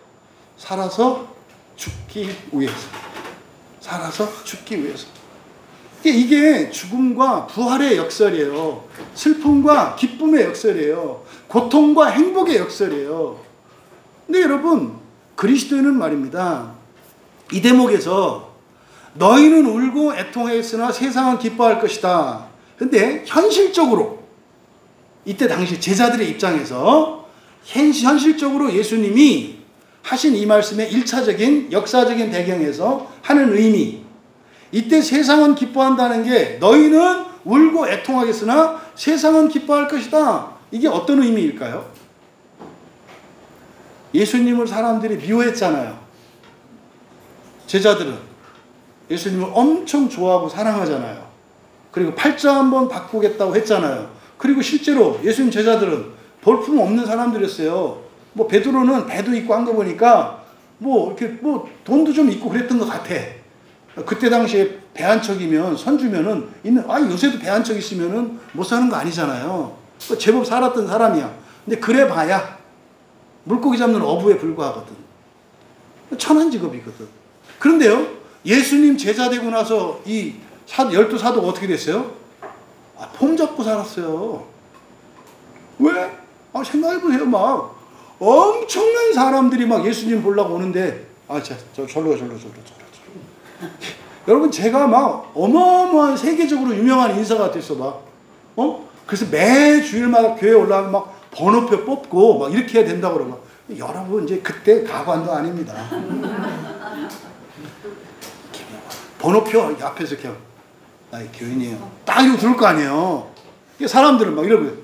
살아서 죽기 위해서. 살아서 죽기 위해서. 이게 죽음과 부활의 역설이에요. 슬픔과 기쁨의 역설이에요. 고통과 행복의 역설이에요. 근데 여러분, 그리스도인은 말입니다. 이 대목에서 너희는 울고 애통하였으나 세상은 기뻐할 것이다. 근데 현실적으로 이때 당시 제자들의 입장에서 현실적으로 예수님이 하신 이 말씀의 1차적인 역사적인 배경에서 하는 의미, 이때 세상은 기뻐한다는 게 너희는 울고 애통하겠으나 세상은 기뻐할 것이다. 이게 어떤 의미일까요? 예수님을 사람들이 미워했잖아요. 제자들은 예수님을 엄청 좋아하고 사랑하잖아요. 그리고 팔자 한번 바꾸겠다고 했잖아요. 그리고 실제로 예수님 제자들은 볼품 없는 사람들이었어요. 뭐 베드로는 배도 있고 한 거 보니까 뭐 이렇게 뭐 돈도 좀 있고 그랬던 것 같아. 그때 당시에 배 한 척이면 선주면은 있는, 요새도 배 한 척 있으면은 못 사는 거 아니잖아요. 제법 살았던 사람이야. 근데 그래 봐야 물고기 잡는 어부에 불과하거든. 천한 직업이거든. 그런데요, 예수님 제자 되고 나서 이 12사도가 어떻게 됐어요? 폼 잡고 살았어요. 왜? 생각해보세요. 막 엄청난 사람들이 막 예수님 보려고 오는데, 절로. 여러분, 제가 막 어마어마한 세계적으로 유명한 인사가 됐어. 그래서 매 주일마다 교회 올라가면 막 번호표 뽑고 막 이렇게 해야 된다고 그러고. 여러분, 이제 그때 가관도 아닙니다. 번호표 앞에서 그냥 나 교인이에요. 딱 이러고 들을 거 아니에요. 사람들은 막 이러고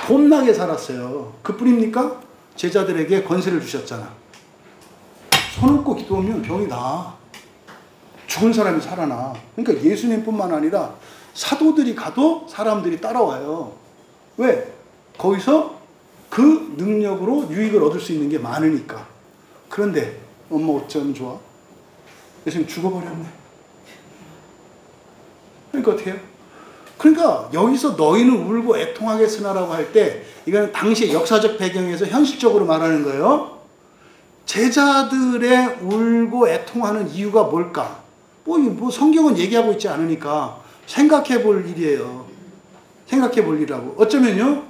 폼나게 살았어요. 그뿐입니까? 제자들에게 권세를 주셨잖아. 손 얹고 기도하면 병이 나. 죽은 사람이 살아나. 그러니까 예수님뿐만 아니라 사도들이 가도 사람들이 따라와요. 왜? 거기서 그 능력으로 유익을 얻을 수 있는 게 많으니까. 그런데 엄마 어쩌면 좋아? 예수님 죽어버렸네. 그러니까 어떻게 해요? 그러니까 여기서 너희는 울고 애통하겠으나라고 할 때 이건 당시의 역사적 배경에서 현실적으로 말하는 거예요. 제자들의 울고 애통하는 이유가 뭘까? 뭐 성경은 얘기하고 있지 않으니까 생각해 볼 일이에요. 생각해 볼 일이라고. 어쩌면요,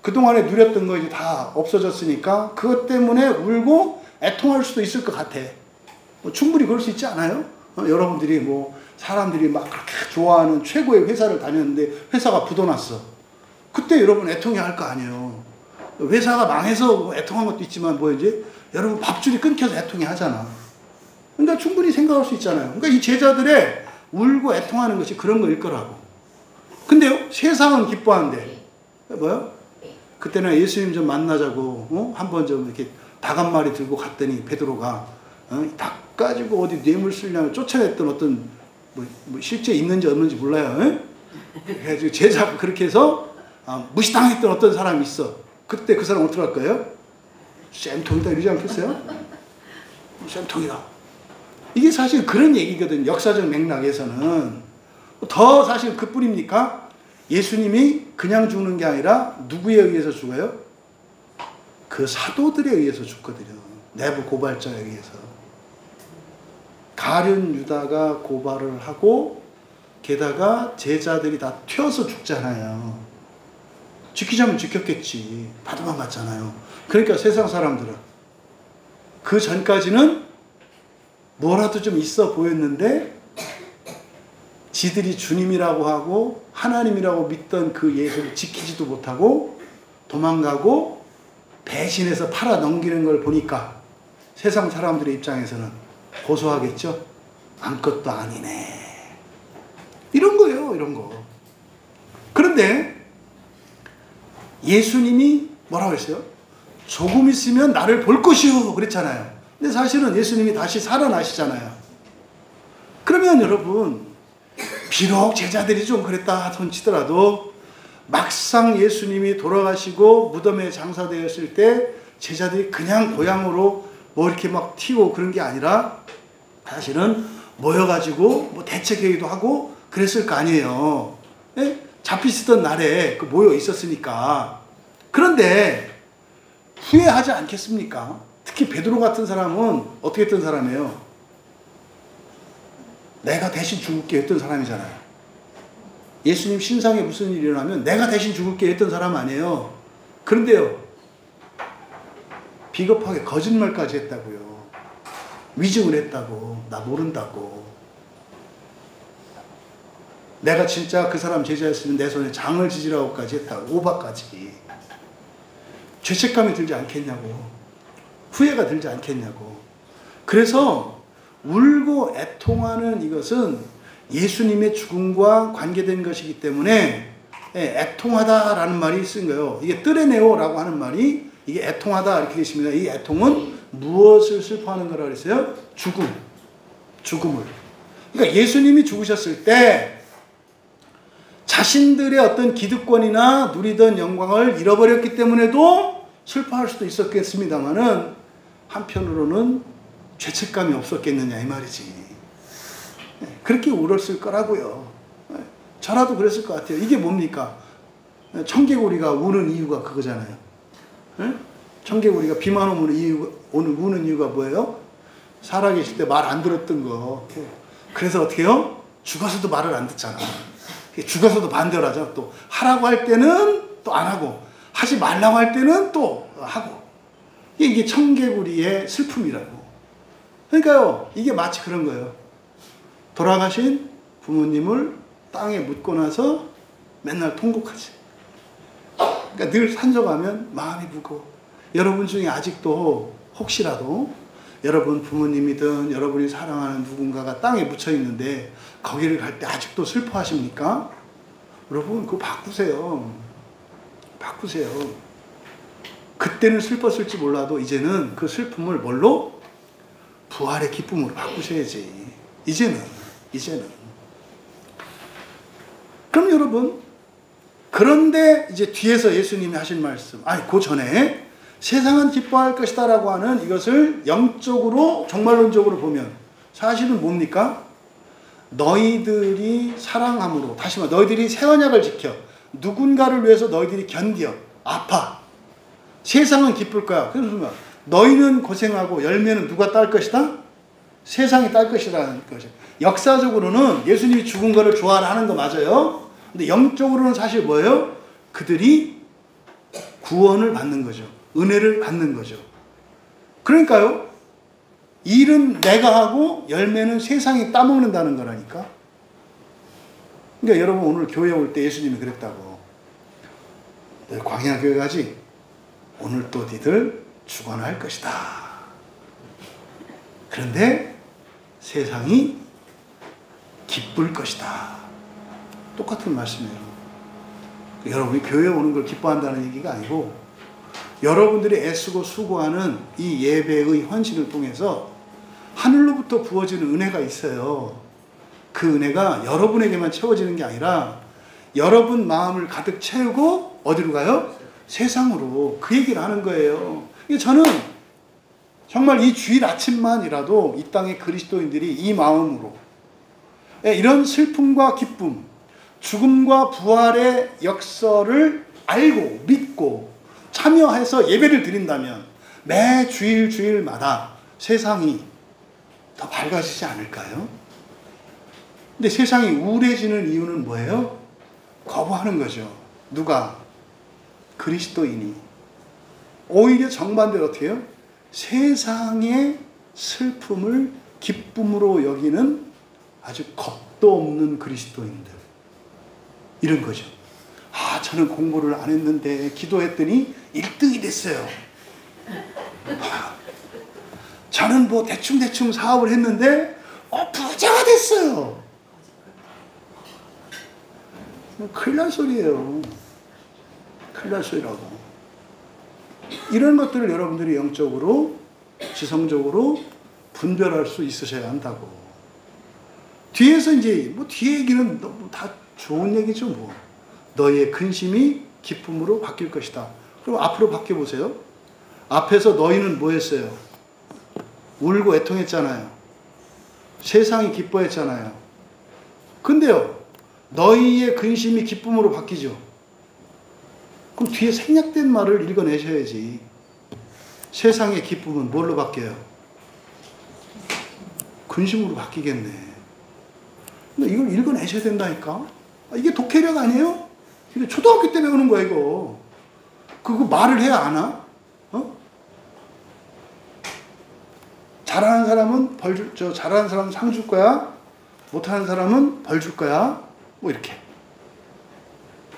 그동안에 누렸던 거 이제 다 없어졌으니까 그것 때문에 울고 애통할 수도 있을 것 같아. 충분히 그럴 수 있지 않아요? 여러분들이 사람들이 막 그렇게 좋아하는 최고의 회사를 다녔는데 회사가 부도났어. 그때 여러분 애통해야 할 거 아니에요. 회사가 망해서 애통한 것도 있지만 이제 여러분 밥줄이 끊겨서 애통해 하잖아. 그러니까 충분히 생각할 수 있잖아요. 그러니까 이 제자들의 울고 애통하는 것이 그런 거일 거라고. 근데요, 세상은 기뻐한대. 뭐요? 그때는 예수님 좀 만나자고, 한번 좀 이렇게 닭 한 마리 들고 갔더니 베드로가 닭 가지고 어디 뇌물 쓰려면 쫓아냈던 어떤 뭐 실제 있는지 없는지 몰라요. 그래가지고 제자가 그렇게 해서 무시당했던 어떤 사람이 있어. 그때 그 사람 어떻게 할 거예요? 쌤통이다 이러지 않겠어요? 쌤통이다. 이게 사실 그런 얘기거든. 역사적 맥락에서는. 더 사실 그뿐입니까? 예수님이 그냥 죽는 게 아니라 누구에 의해서 죽어요? 그 사도들에 의해서 죽거든요. 내부 고발자에 의해서. 가룟 유다가 고발을 하고 게다가 제자들이 다 튀어서 죽잖아요. 지키자면 지켰겠지. 다 도망갔잖아요. 그러니까 세상 사람들은 그 전까지는 뭐라도 좀 있어 보였는데 지들이 주님이라고 하고 하나님이라고 믿던 그 예수를 지키지도 못하고 도망가고 배신해서 팔아 넘기는 걸 보니까 세상 사람들의 입장에서는 고소하겠죠? 아무것도 아니네. 이런 거예요, 이런 거. 그런데 예수님이 뭐라고 했어요? 조금 있으면 나를 볼 것이요. 그랬잖아요. 근데 사실은 예수님이 다시 살아나시잖아요. 그러면 여러분, 비록 제자들이 좀 그랬다 손치더라도 막상 예수님이 돌아가시고 무덤에 장사되었을 때 제자들이 그냥 고향으로 뭐 이렇게 막 튀고 그런 게 아니라 사실은 모여가지고 뭐 대책회의도 하고 그랬을 거 아니에요. 예? 잡히시던 날에 그 모여 있었으니까. 그런데 후회하지 않겠습니까? 특히 베드로 같은 사람은 어떻게 했던 사람이에요? 내가 대신 죽을게 했던 사람이잖아요. 예수님 신상에 무슨 일이 일어나면 내가 대신 죽을게 했던 사람 아니에요. 그런데요, 비겁하게 거짓말까지 했다고요. 위증을 했다고. 나 모른다고. 내가 진짜 그 사람 제자였으면 내 손에 장을 지지라고까지 했다고. 오바까지. 죄책감이 들지 않겠냐고. 후회가 들지 않겠냐고. 그래서 울고 애통하는 이것은 예수님의 죽음과 관계된 것이기 때문에 애통하다라는 말이 쓴 거예요. 이게 뜨레네오라고 하는 말이 이게 애통하다 이렇게 되십니다. 이 애통은 무엇을 슬퍼하는 거라고 그랬어요? 죽음을. 그러니까 예수님이 죽으셨을 때 자신들의 어떤 기득권이나 누리던 영광을 잃어버렸기 때문에도 슬퍼할 수도 있었겠습니다만은 한편으로는 죄책감이 없었겠느냐 이 말이지. 그렇게 울었을 거라고요. 저라도 그랬을 것 같아요. 이게 뭡니까? 청개구리가 우는 이유가 그거잖아요. 청개구리가 비만 오면 우는 이유가 뭐예요? 살아계실 때 말 안 들었던 거. 그래서 어떻게 해요? 죽어서도 말을 안 듣잖아. 죽어서도 반대를 하잖아. 또 하라고 할 때는 또 안 하고, 하지 말라고 할 때는 또 하고. 이게 청개구리의 슬픔이라고. 그러니까요, 이게 마치 그런 거예요. 돌아가신 부모님을 땅에 묻고 나서 맨날 통곡하지. 그러니까 늘 산소가면 마음이 무거워. 여러분 중에 아직도 혹시라도 여러분 부모님이든 여러분이 사랑하는 누군가가 땅에 묻혀 있는데 거기를 갈 때 아직도 슬퍼하십니까? 여러분 그거 바꾸세요. 바꾸세요. 그때는 슬펐을지 몰라도 이제는 그 슬픔을 뭘로? 부활의 기쁨으로 바꾸셔야지. 이제는. 그럼 여러분, 그런데 이제 뒤에서 예수님이 하신 말씀, 그 전에 세상은 기뻐할 것이다 라고 하는 이것을 영적으로 정말론적으로 보면 사실은 뭡니까? 너희들이 사랑함으로, 다시 말해 너희들이 새 언약을 지켜 누군가를 위해서 너희들이 견뎌 아파. 세상은 기쁠 거야. 그래서 너희는 고생하고 열매는 누가 딸 것이다? 세상이 딸 것이라는 거죠. 역사적으로는 예수님이 죽은 거를 좋아하는 거 맞아요. 근데 영적으로는 사실 뭐예요? 그들이 구원을 받는 거죠. 은혜를 받는 거죠. 그러니까요, 일은 내가 하고 열매는 세상이 따먹는다는 거라니까. 그러니까 여러분 오늘 교회 올 때 예수님이 그랬다고. 광야교회 가지? 오늘 또 니들 죽어날 것이다. 그런데 세상이 기쁠 것이다. 똑같은 말씀이에요. 여러분이 교회에 오는 걸 기뻐한다는 얘기가 아니고 여러분들이 애쓰고 수고하는 이 예배의 헌신을 통해서 하늘로부터 부어지는 은혜가 있어요. 그 은혜가 여러분에게만 채워지는 게 아니라 여러분 마음을 가득 채우고 어디로 가요? 세상으로. 그 얘기를 하는 거예요. 저는 정말 이 주일 아침만이라도 이 땅의 그리스도인들이 이 마음으로 이런 슬픔과 기쁨, 죽음과 부활의 역사를 알고 믿고 참여해서 예배를 드린다면 매 주일마다 세상이 더 밝아지지 않을까요? 근데 세상이 우울해지는 이유는 뭐예요? 거부하는 거죠. 누가? 그리스도인이. 오히려 정반대로 어떻게 해요? 세상의 슬픔을 기쁨으로 여기는 아주 겁도 없는 그리스도인들. 이런 거죠. 저는 공부를 안 했는데 기도했더니 1등이 됐어요. 저는 뭐 대충 사업을 했는데 부자가 됐어요. 큰일 날 소리예요. 큰일 날 소리라고. 이런 것들을 여러분들이 영적으로, 지성적으로 분별할 수 있으셔야 한다고. 뒤에서 이제 뒤에 얘기는 다 좋은 얘기죠 뭐. 너희의 근심이 기쁨으로 바뀔 것이다. 그럼 앞으로 바뀌어 보세요. 앞에서 너희는 뭐 했어요? 울고 애통했잖아요. 세상이 기뻐했잖아요. 근데요, 너희의 근심이 기쁨으로 바뀌죠. 그럼 뒤에 생략된 말을 읽어내셔야지. 세상의 기쁨은 뭘로 바뀌어요? 근심으로 바뀌겠네. 근데 이걸 읽어내셔야 된다니까. 이게 독해력 아니에요? 이거 초등학교 때 배우는 거야 이거. 그거 말을 해야 아나? 잘하는 사람은 잘하는 사람은 상 줄 거야. 못하는 사람은 벌 줄 거야. 뭐 이렇게.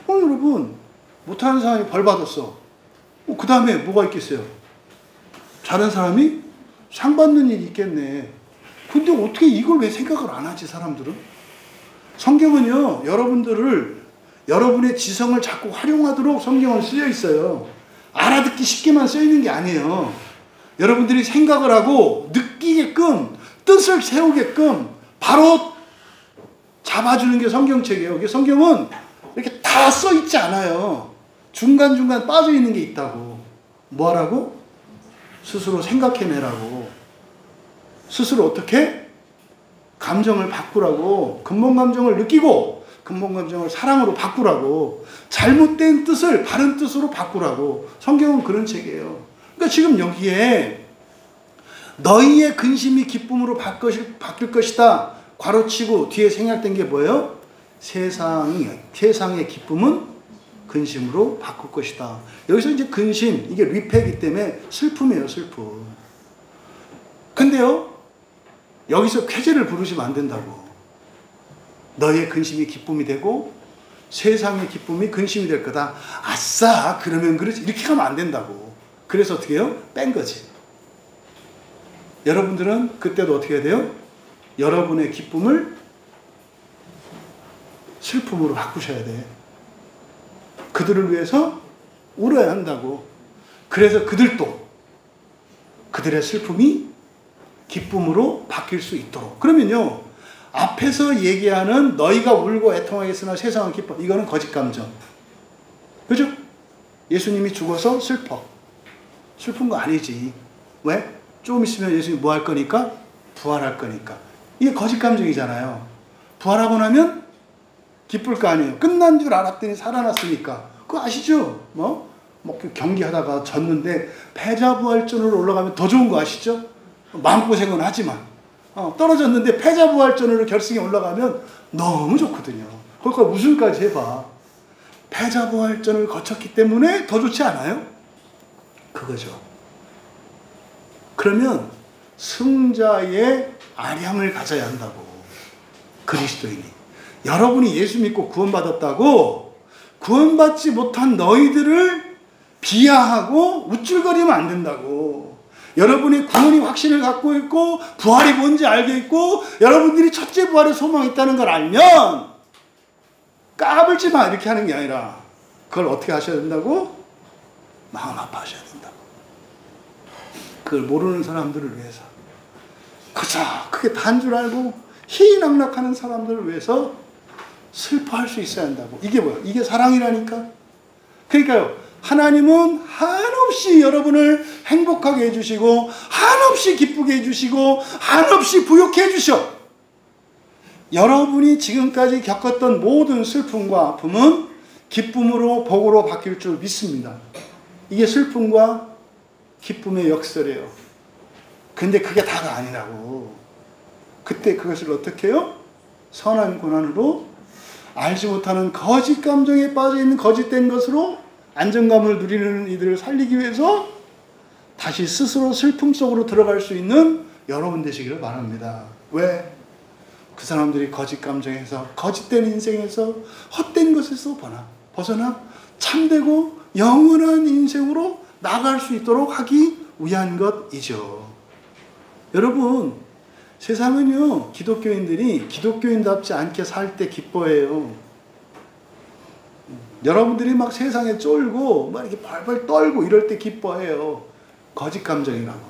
여러분, 못하는 사람이 벌 받았어. 그 다음에 뭐가 있겠어요? 잘하는 사람이 상 받는 일이 있겠네. 근데 어떻게 이걸 왜 생각을 안 하지, 사람들은? 성경은요, 여러분의 지성을 자꾸 활용하도록 성경은 쓰여 있어요. 알아듣기 쉽게만 쓰여 있는 게 아니에요. 여러분들이 생각을 하고 느끼게끔, 뜻을 세우게끔 바로 잡아주는 게 성경책이에요. 성경은 이렇게 다 써 있지 않아요. 중간중간 빠져 있는 게 있다고. 뭐 하라고? 스스로 생각해내라고. 스스로 어떻게? 감정을 바꾸라고. 근본 감정을 느끼고 근본 감정을 사랑으로 바꾸라고. 잘못된 뜻을 바른 뜻으로 바꾸라고. 성경은 그런 책이에요. 그러니까 지금 여기에 너희의 근심이 기쁨으로 바뀔 것이다. 괄호치고 뒤에 생략된 게 뭐예요? 세상의 기쁨은 근심으로 바꿀 것이다. 여기서 이제 근심, 이게 리패이기 때문에 슬픔이에요, 슬픔. 근데요, 여기서 쾌재를 부르시면 안 된다고. 너의 근심이 기쁨이 되고 세상의 기쁨이 근심이 될 거다. 아싸, 그러면 그렇지. 이렇게 하면 안 된다고. 그래서 어떻게 해요? 뺀 거지. 여러분들은 그때도 어떻게 해야 돼요? 여러분의 기쁨을 슬픔으로 바꾸셔야 돼. 그들을 위해서 울어야 한다고. 그래서 그들도 그들의 슬픔이 기쁨으로 바뀔 수 있도록. 그러면요, 앞에서 얘기하는 너희가 울고 애통하겠으나 세상은 기뻐. 이거는 거짓 감정. 그죠? 예수님이 죽어서 슬퍼. 슬픈 거 아니지. 왜? 조금 있으면 예수님이 뭐 할 거니까? 부활할 거니까. 이게 거짓 감정이잖아요. 부활하고 나면 기쁠 거 아니에요. 끝난 줄 알았더니 살아났으니까. 그거 아시죠? 경기하다가 졌는데 패자부활전으로 올라가면 더 좋은 거 아시죠? 마음고생은 하지만 떨어졌는데 패자부활전으로 결승에 올라가면 너무 좋거든요. 거기가 우승까지 해봐. 패자부활전을 거쳤기 때문에 더 좋지 않아요? 그거죠. 그러면 승자의 아량을 가져야 한다고. 그리스도인이. 여러분이 예수 믿고 구원받았다고 구원받지 못한 너희들을 비하하고 우쭐거리면 안 된다고. 여러분이 구원의 확신을 갖고 있고 부활이 뭔지 알고 있고 여러분들이 첫째 부활의 소망이 있다는 걸 알면 까불지 마, 이렇게 하는 게 아니라 그걸 어떻게 하셔야 된다고? 마음 아파하셔야 된다고. 그걸 모르는 사람들을 위해서, 그저 그게 다인 줄 알고 희낙락하는 사람들을 위해서 슬퍼할 수 있어야 한다고. 이게 뭐야? 이게 사랑이라니까. 그러니까요, 하나님은 한없이 여러분을 행복하게 해주시고, 한없이 기쁘게 해주시고, 한없이 부욕해 해주셔. 여러분이 지금까지 겪었던 모든 슬픔과 아픔은 기쁨으로 복으로 바뀔 줄 믿습니다. 이게 슬픔과 기쁨의 역설이에요. 근데 그게 다가 아니라고. 그때 그것을 어떻게 해요? 선한 고난으로, 알지 못하는 거짓 감정에 빠져있는 거짓된 것으로 안정감을 누리는 이들을 살리기 위해서 다시 스스로 슬픔 속으로 들어갈 수 있는 여러분 되시기를 바랍니다. 왜? 그 사람들이 거짓 감정에서, 거짓된 인생에서, 헛된 것에서 벗어나 참되고 영원한 인생으로 나갈 수 있도록 하기 위한 것이죠. 여러분, 세상은요, 기독교인들이 기독교인답지 않게 살 때 기뻐해요. 여러분들이 막 세상에 쫄고 막 이렇게 발발 떨고 이럴 때 기뻐해요. 거짓 감정이라고.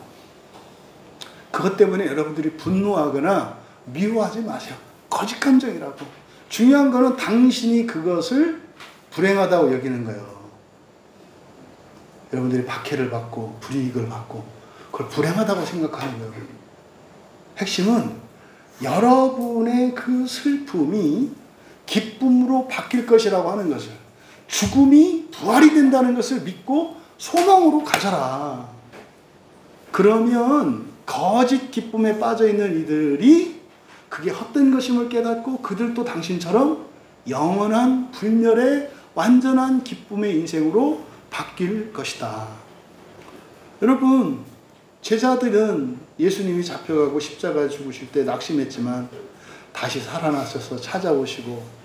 그것 때문에 여러분들이 분노하거나 미워하지 마세요. 거짓 감정이라고. 중요한 거는 당신이 그것을 불행하다고 여기는 거예요. 여러분들이 박해를 받고 불이익을 받고 그걸 불행하다고 생각하는 거예요. 핵심은 여러분의 그 슬픔이 기쁨으로 바뀔 것이라고 하는 것을, 죽음이 부활이 된다는 것을 믿고 소망으로 가져라. 그러면 거짓 기쁨에 빠져있는 이들이 그게 헛된 것임을 깨닫고 그들도 당신처럼 영원한 불멸의 완전한 기쁨의 인생으로 바뀔 것이다. 여러분, 제자들은 예수님이 잡혀가고 십자가에 죽으실 때 낙심했지만 다시 살아나셔서 찾아오시고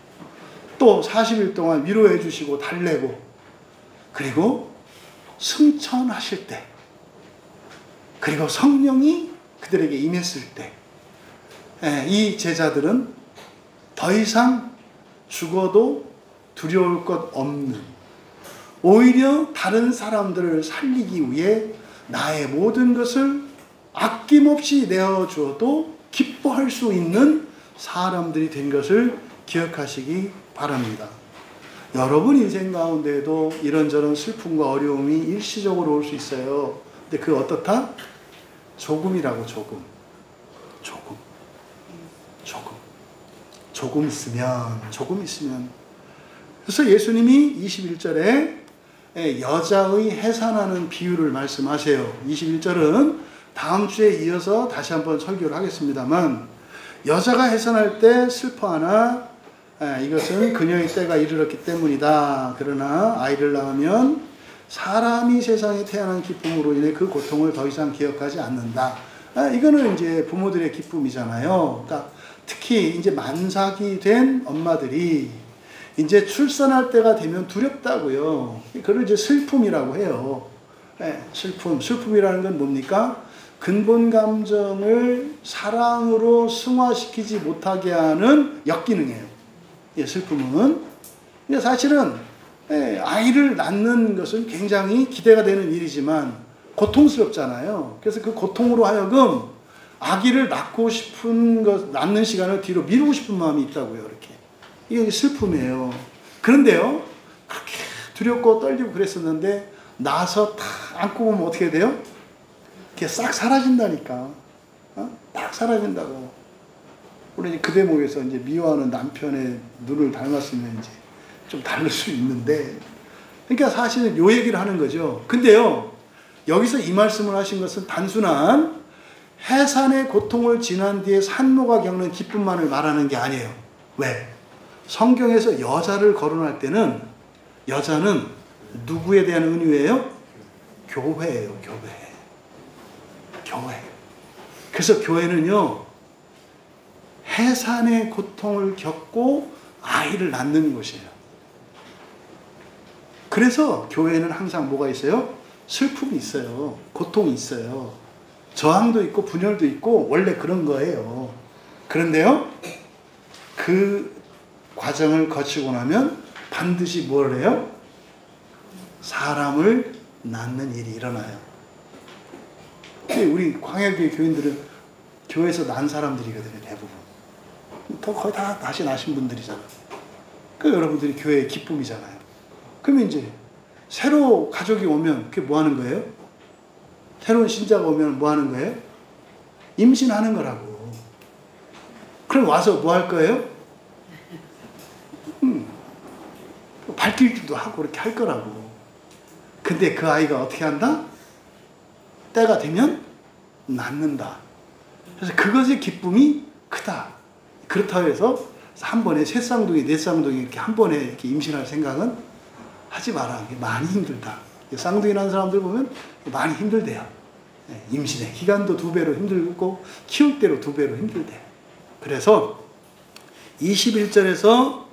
또 40일 동안 위로해 주시고 달래고, 그리고 승천하실 때, 그리고 성령이 그들에게 임했을 때, 이 제자들은 더 이상 죽어도 두려울 것 없는, 오히려 다른 사람들을 살리기 위해 나의 모든 것을 아낌없이 내어주어도 기뻐할 수 있는 사람들이 된 것을 기억하시기 바랍니다. 여러분 인생 가운데에도 이런저런 슬픔과 어려움이 일시적으로 올 수 있어요. 근데 그 어떻다? 조금이라고. 조금 있으면. 그래서 예수님이 21절에 여자의 해산하는 비유를 말씀하세요. 21절은 다음 주에 이어서 다시 한번 설교를 하겠습니다만, 여자가 해산할 때 슬퍼하나 이것은 그녀의 때가 이르렀기 때문이다. 그러나 아이를 낳으면 사람이 세상에 태어난 기쁨으로 인해 그 고통을 더 이상 기억하지 않는다. 이거는 이제 부모들의 기쁨이잖아요. 그러니까 특히 이제 만삭이 된 엄마들이 이제 출산할 때가 되면 두렵다고요. 그걸 이제 슬픔이라고 해요. 슬픔이라는 건 뭡니까? 근본 감정을 사랑으로 승화시키지 못하게 하는 역기능이에요. 슬픔은. 근데 사실은 아이를 낳는 것은 굉장히 기대가 되는 일이지만 고통스럽잖아요. 그래서 그 고통으로 하여금 아기를 낳는 시간을 뒤로 미루고 싶은 마음이 있다고요. 이렇게. 이게 슬픔이에요. 그런데요, 그렇게 두렵고 떨리고 그랬었는데 나서 탁 안고 보면 어떻게 돼요? 그게 싹 사라진다니까. 딱 사라진다고. 물론 이제 그 대목에서 이제 미워하는 남편의 눈을 닮았으면 이제 좀 다를 수 있는데, 그러니까 사실은 요 얘기를 하는 거죠. 근데요, 여기서 이 말씀을 하신 것은 단순한 해산의 고통을 지난 뒤에 산모가 겪는 기쁨만을 말하는 게 아니에요. 왜? 성경에서 여자를 거론할 때는 여자는 누구에 대한 은유예요? 교회예요. 교회. 그래서 교회는요, 해산의 고통을 겪고 아이를 낳는 곳이에요. 그래서 교회는 항상 뭐가 있어요? 슬픔이 있어요. 고통이 있어요. 저항도 있고 분열도 있고 원래 그런 거예요. 그런데요, 그 과정을 거치고 나면 반드시 뭘 해요? 사람을 낳는 일이 일어나요. 우리 광야교회 교인들은 교회에서 난 사람들이거든요. 대부분. 거의 다 다시 나신 분들이잖아요. 그 여러분들이 교회의 기쁨이잖아요. 그러면 이제 새로 가족이 오면 그게 뭐 하는 거예요? 새로운 신자가 오면 뭐 하는 거예요? 임신하는 거라고. 그럼 와서 뭐 할 거예요? 밝힐기도 하고 그렇게 할 거라고. 근데 그 아이가 어떻게 한다? 때가 되면 낳는다. 그래서 그것의 기쁨이 크다. 그렇다고 해서 한 번에 세 쌍둥이, 네 쌍둥이 이렇게 한 번에 이렇게 임신할 생각은 하지 마라. 많이 힘들다. 쌍둥이 난 사람들 보면 많이 힘들대요. 임신의 기간도 2배로 힘들고 키울 때로 2배로 힘들대요. 그래서 21절에서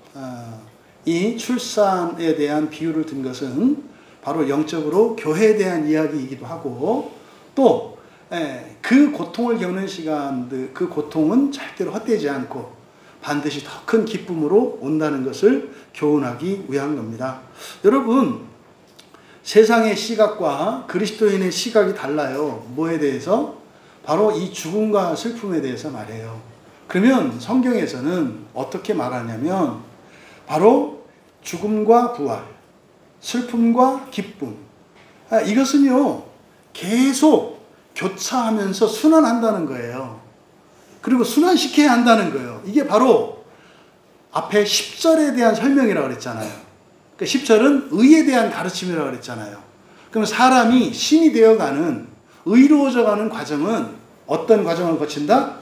이 출산에 대한 비유를 든 것은 바로 영적으로 교회에 대한 이야기이기도 하고, 또 그 고통을 겪는 시간들, 그 고통은 절대로 헛되지 않고 반드시 더 큰 기쁨으로 온다는 것을 교훈하기 위한 겁니다. 여러분, 세상의 시각과 그리스도인의 시각이 달라요. 뭐에 대해서? 바로 이 죽음과 슬픔에 대해서 말해요. 그러면 성경에서는 어떻게 말하냐면 바로 죽음과 부활, 슬픔과 기쁨, 이것은요 계속 교차하면서 순환한다는 거예요. 그리고 순환시켜야 한다는 거예요. 이게 바로 앞에 10절에 대한 설명이라고 그랬잖아요. 그러니까 10절은 의에 대한 가르침이라고 그랬잖아요. 그럼 사람이 신이 되어가는, 의로워져가는 과정은 어떤 과정을 거친다?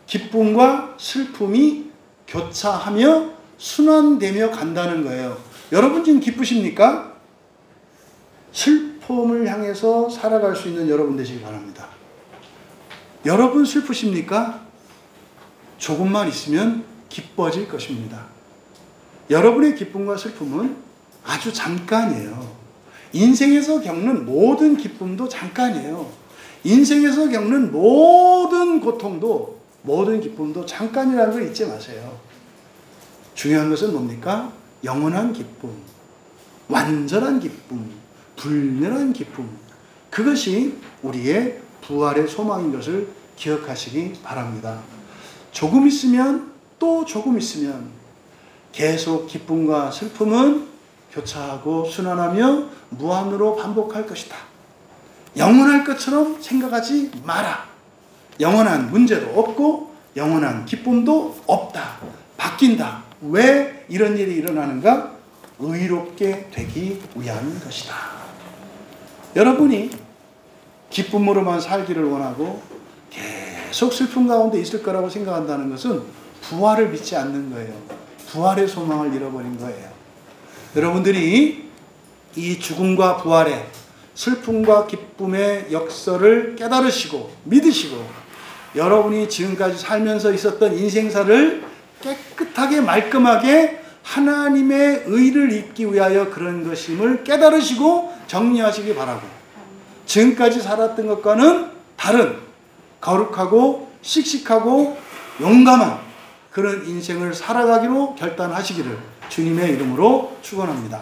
기쁨과 슬픔이 교차하며 순환되며 간다는 거예요. 여러분 지금 기쁘십니까? 슬픔을 향해서 살아갈 수 있는 여러분 되시기 바랍니다. 여러분 슬프십니까? 조금만 있으면 기뻐질 것입니다. 여러분의 기쁨과 슬픔은 아주 잠깐이에요. 인생에서 겪는 모든 기쁨도 잠깐이에요. 인생에서 겪는 모든 고통도, 모든 기쁨도 잠깐이라는 걸 잊지 마세요. 중요한 것은 뭡니까? 영원한 기쁨, 완전한 기쁨, 불멸한 기쁨, 그것이 우리의 부활의 소망인 것을 기억하시기 바랍니다. 조금 있으면, 또 조금 있으면 계속 기쁨과 슬픔은 교차하고 순환하며 무한으로 반복할 것이다. 영원할 것처럼 생각하지 마라. 영원한 문제도 없고 영원한 기쁨도 없다. 바뀐다. 왜 이런 일이 일어나는가? 의롭게 되기 위한 것이다. 여러분이 기쁨으로만 살기를 원하고 계속 슬픔 가운데 있을 거라고 생각한다는 것은 부활을 믿지 않는 거예요. 부활의 소망을 잃어버린 거예요. 여러분들이 이 죽음과 부활의, 슬픔과 기쁨의 역설을 깨달으시고 믿으시고 여러분이 지금까지 살면서 있었던 인생사를 깨끗하게 말끔하게 하나님의 의를 입기 위하여 그런 것임을 깨달으시고 정리하시기 바라고, 지금까지 살았던 것과는 다른 거룩하고 씩씩하고 용감한 그런 인생을 살아가기로 결단하시기를 주님의 이름으로 축원합니다.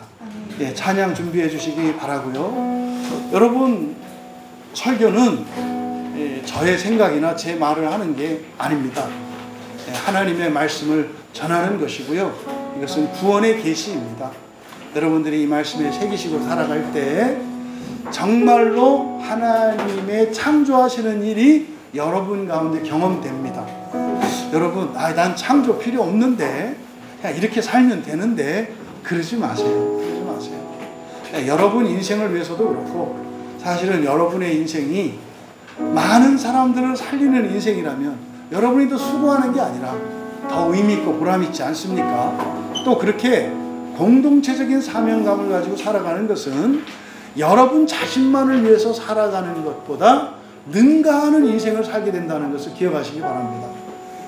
예, 찬양 준비해 주시기 바라고요. 여러분, 설교는 저의 생각이나 제 말을 하는 게 아닙니다. 하나님의 말씀을 전하는 것이고요. 이것은 구원의 계시입니다. 여러분들이 이 말씀에 새기시고 살아갈 때 정말로 하나님의 창조하시는 일이 여러분 가운데 경험됩니다. 여러분, 난 창조 필요 없는데 그냥 이렇게 살면 되는데, 그러지 마세요. 그러지 마세요. 여러분 인생을 위해서도 그렇고, 사실은 여러분의 인생이 많은 사람들을 살리는 인생이라면 여러분이 더 수고하는 게 아니라 더 의미 있고 보람 있지 않습니까? 또 그렇게 공동체적인 사명감을 가지고 살아가는 것은 여러분 자신만을 위해서 살아가는 것보다 능가하는 인생을 살게 된다는 것을 기억하시기 바랍니다.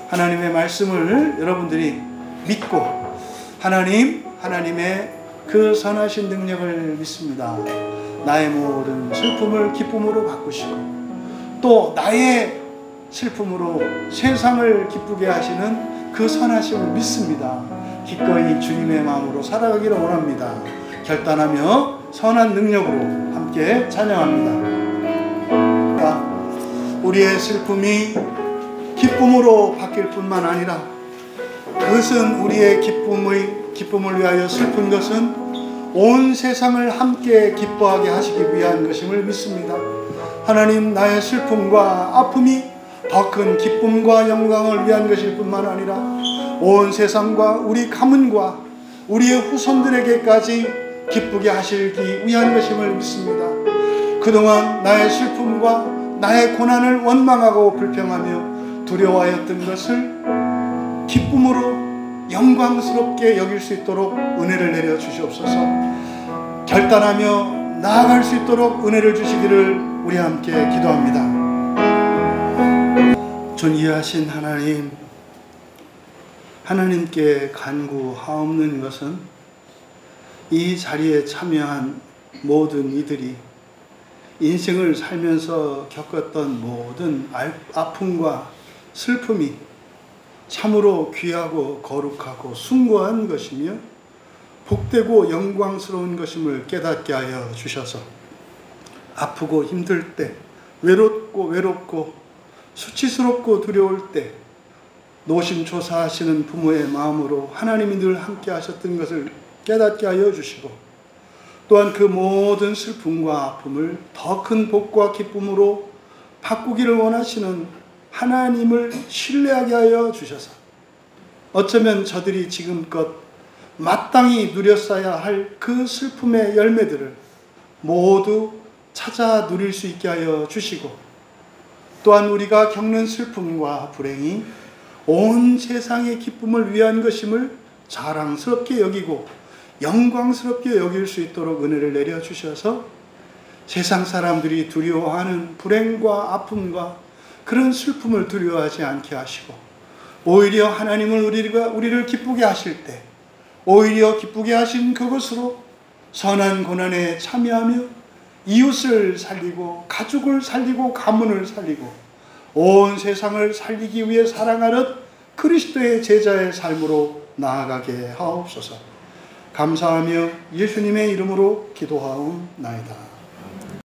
하나님의 말씀을 여러분들이 믿고 하나님의 그 선하신 능력을 믿습니다. 나의 모든 슬픔을 기쁨으로 바꾸시고 또 나의 슬픔으로 세상을 기쁘게 하시는 그 선하심을 믿습니다. 기꺼이 주님의 마음으로 살아가기를 원합니다. 결단하며 선한 능력으로 함께 함께 찬양합니다. 우리의 슬픔이 기쁨으로 바뀔 뿐만 아니라 그것은 우리의 기쁨을 위하여 슬픈 것은 온 세상을 함께 기뻐하게 하시기 위한 것임을 믿습니다. 하나님, 나의 슬픔과 아픔이 더 큰 기쁨과 영광을 위한 것일 뿐만 아니라 온 세상과 우리 가문과 우리의 후손들에게까지 기쁘게 하시기 위한 것임을 믿습니다. 그동안 나의 슬픔과 나의 고난을 원망하고 불평하며 두려워하였던 것을 기쁨으로 영광스럽게 여길 수 있도록 은혜를 내려 주시옵소서. 결단하며 나아갈 수 있도록 은혜를 주시기를 우리 함께 기도합니다. 존귀하신 하나님, 하나님께 간구하옵는 것은 이 자리에 참여한 모든 이들이 인생을 살면서 겪었던 모든 아픔과 슬픔이 참으로 귀하고 거룩하고 숭고한 것이며 복되고 영광스러운 것임을 깨닫게 하여 주셔서 아프고 힘들 때, 외롭고 수치스럽고 두려울 때 노심초사하시는 부모의 마음으로 하나님이 늘 함께 하셨던 것을 깨닫게 하여 주시고, 또한 그 모든 슬픔과 아픔을 더 큰 복과 기쁨으로 바꾸기를 원하시는 하나님을 신뢰하게 하여 주셔서 어쩌면 저들이 지금껏 마땅히 누렸어야 할 그 슬픔의 열매들을 모두 찾아 누릴 수 있게 하여 주시고, 또한 우리가 겪는 슬픔과 불행이 온 세상의 기쁨을 위한 것임을 자랑스럽게 여기고 영광스럽게 여길 수 있도록 은혜를 내려주셔서 세상 사람들이 두려워하는 불행과 아픔과 그런 슬픔을 두려워하지 않게 하시고, 오히려 하나님을 우리를 기쁘게 하실 때 오히려 기쁘게 하신 그것으로 선한 고난에 참여하며 이웃을 살리고 가족을 살리고 가문을 살리고 온 세상을 살리기 위해 살아가는 그리스도의 제자의 삶으로 나아가게 하옵소서. 감사하며 예수님의 이름으로 기도하옵나이다.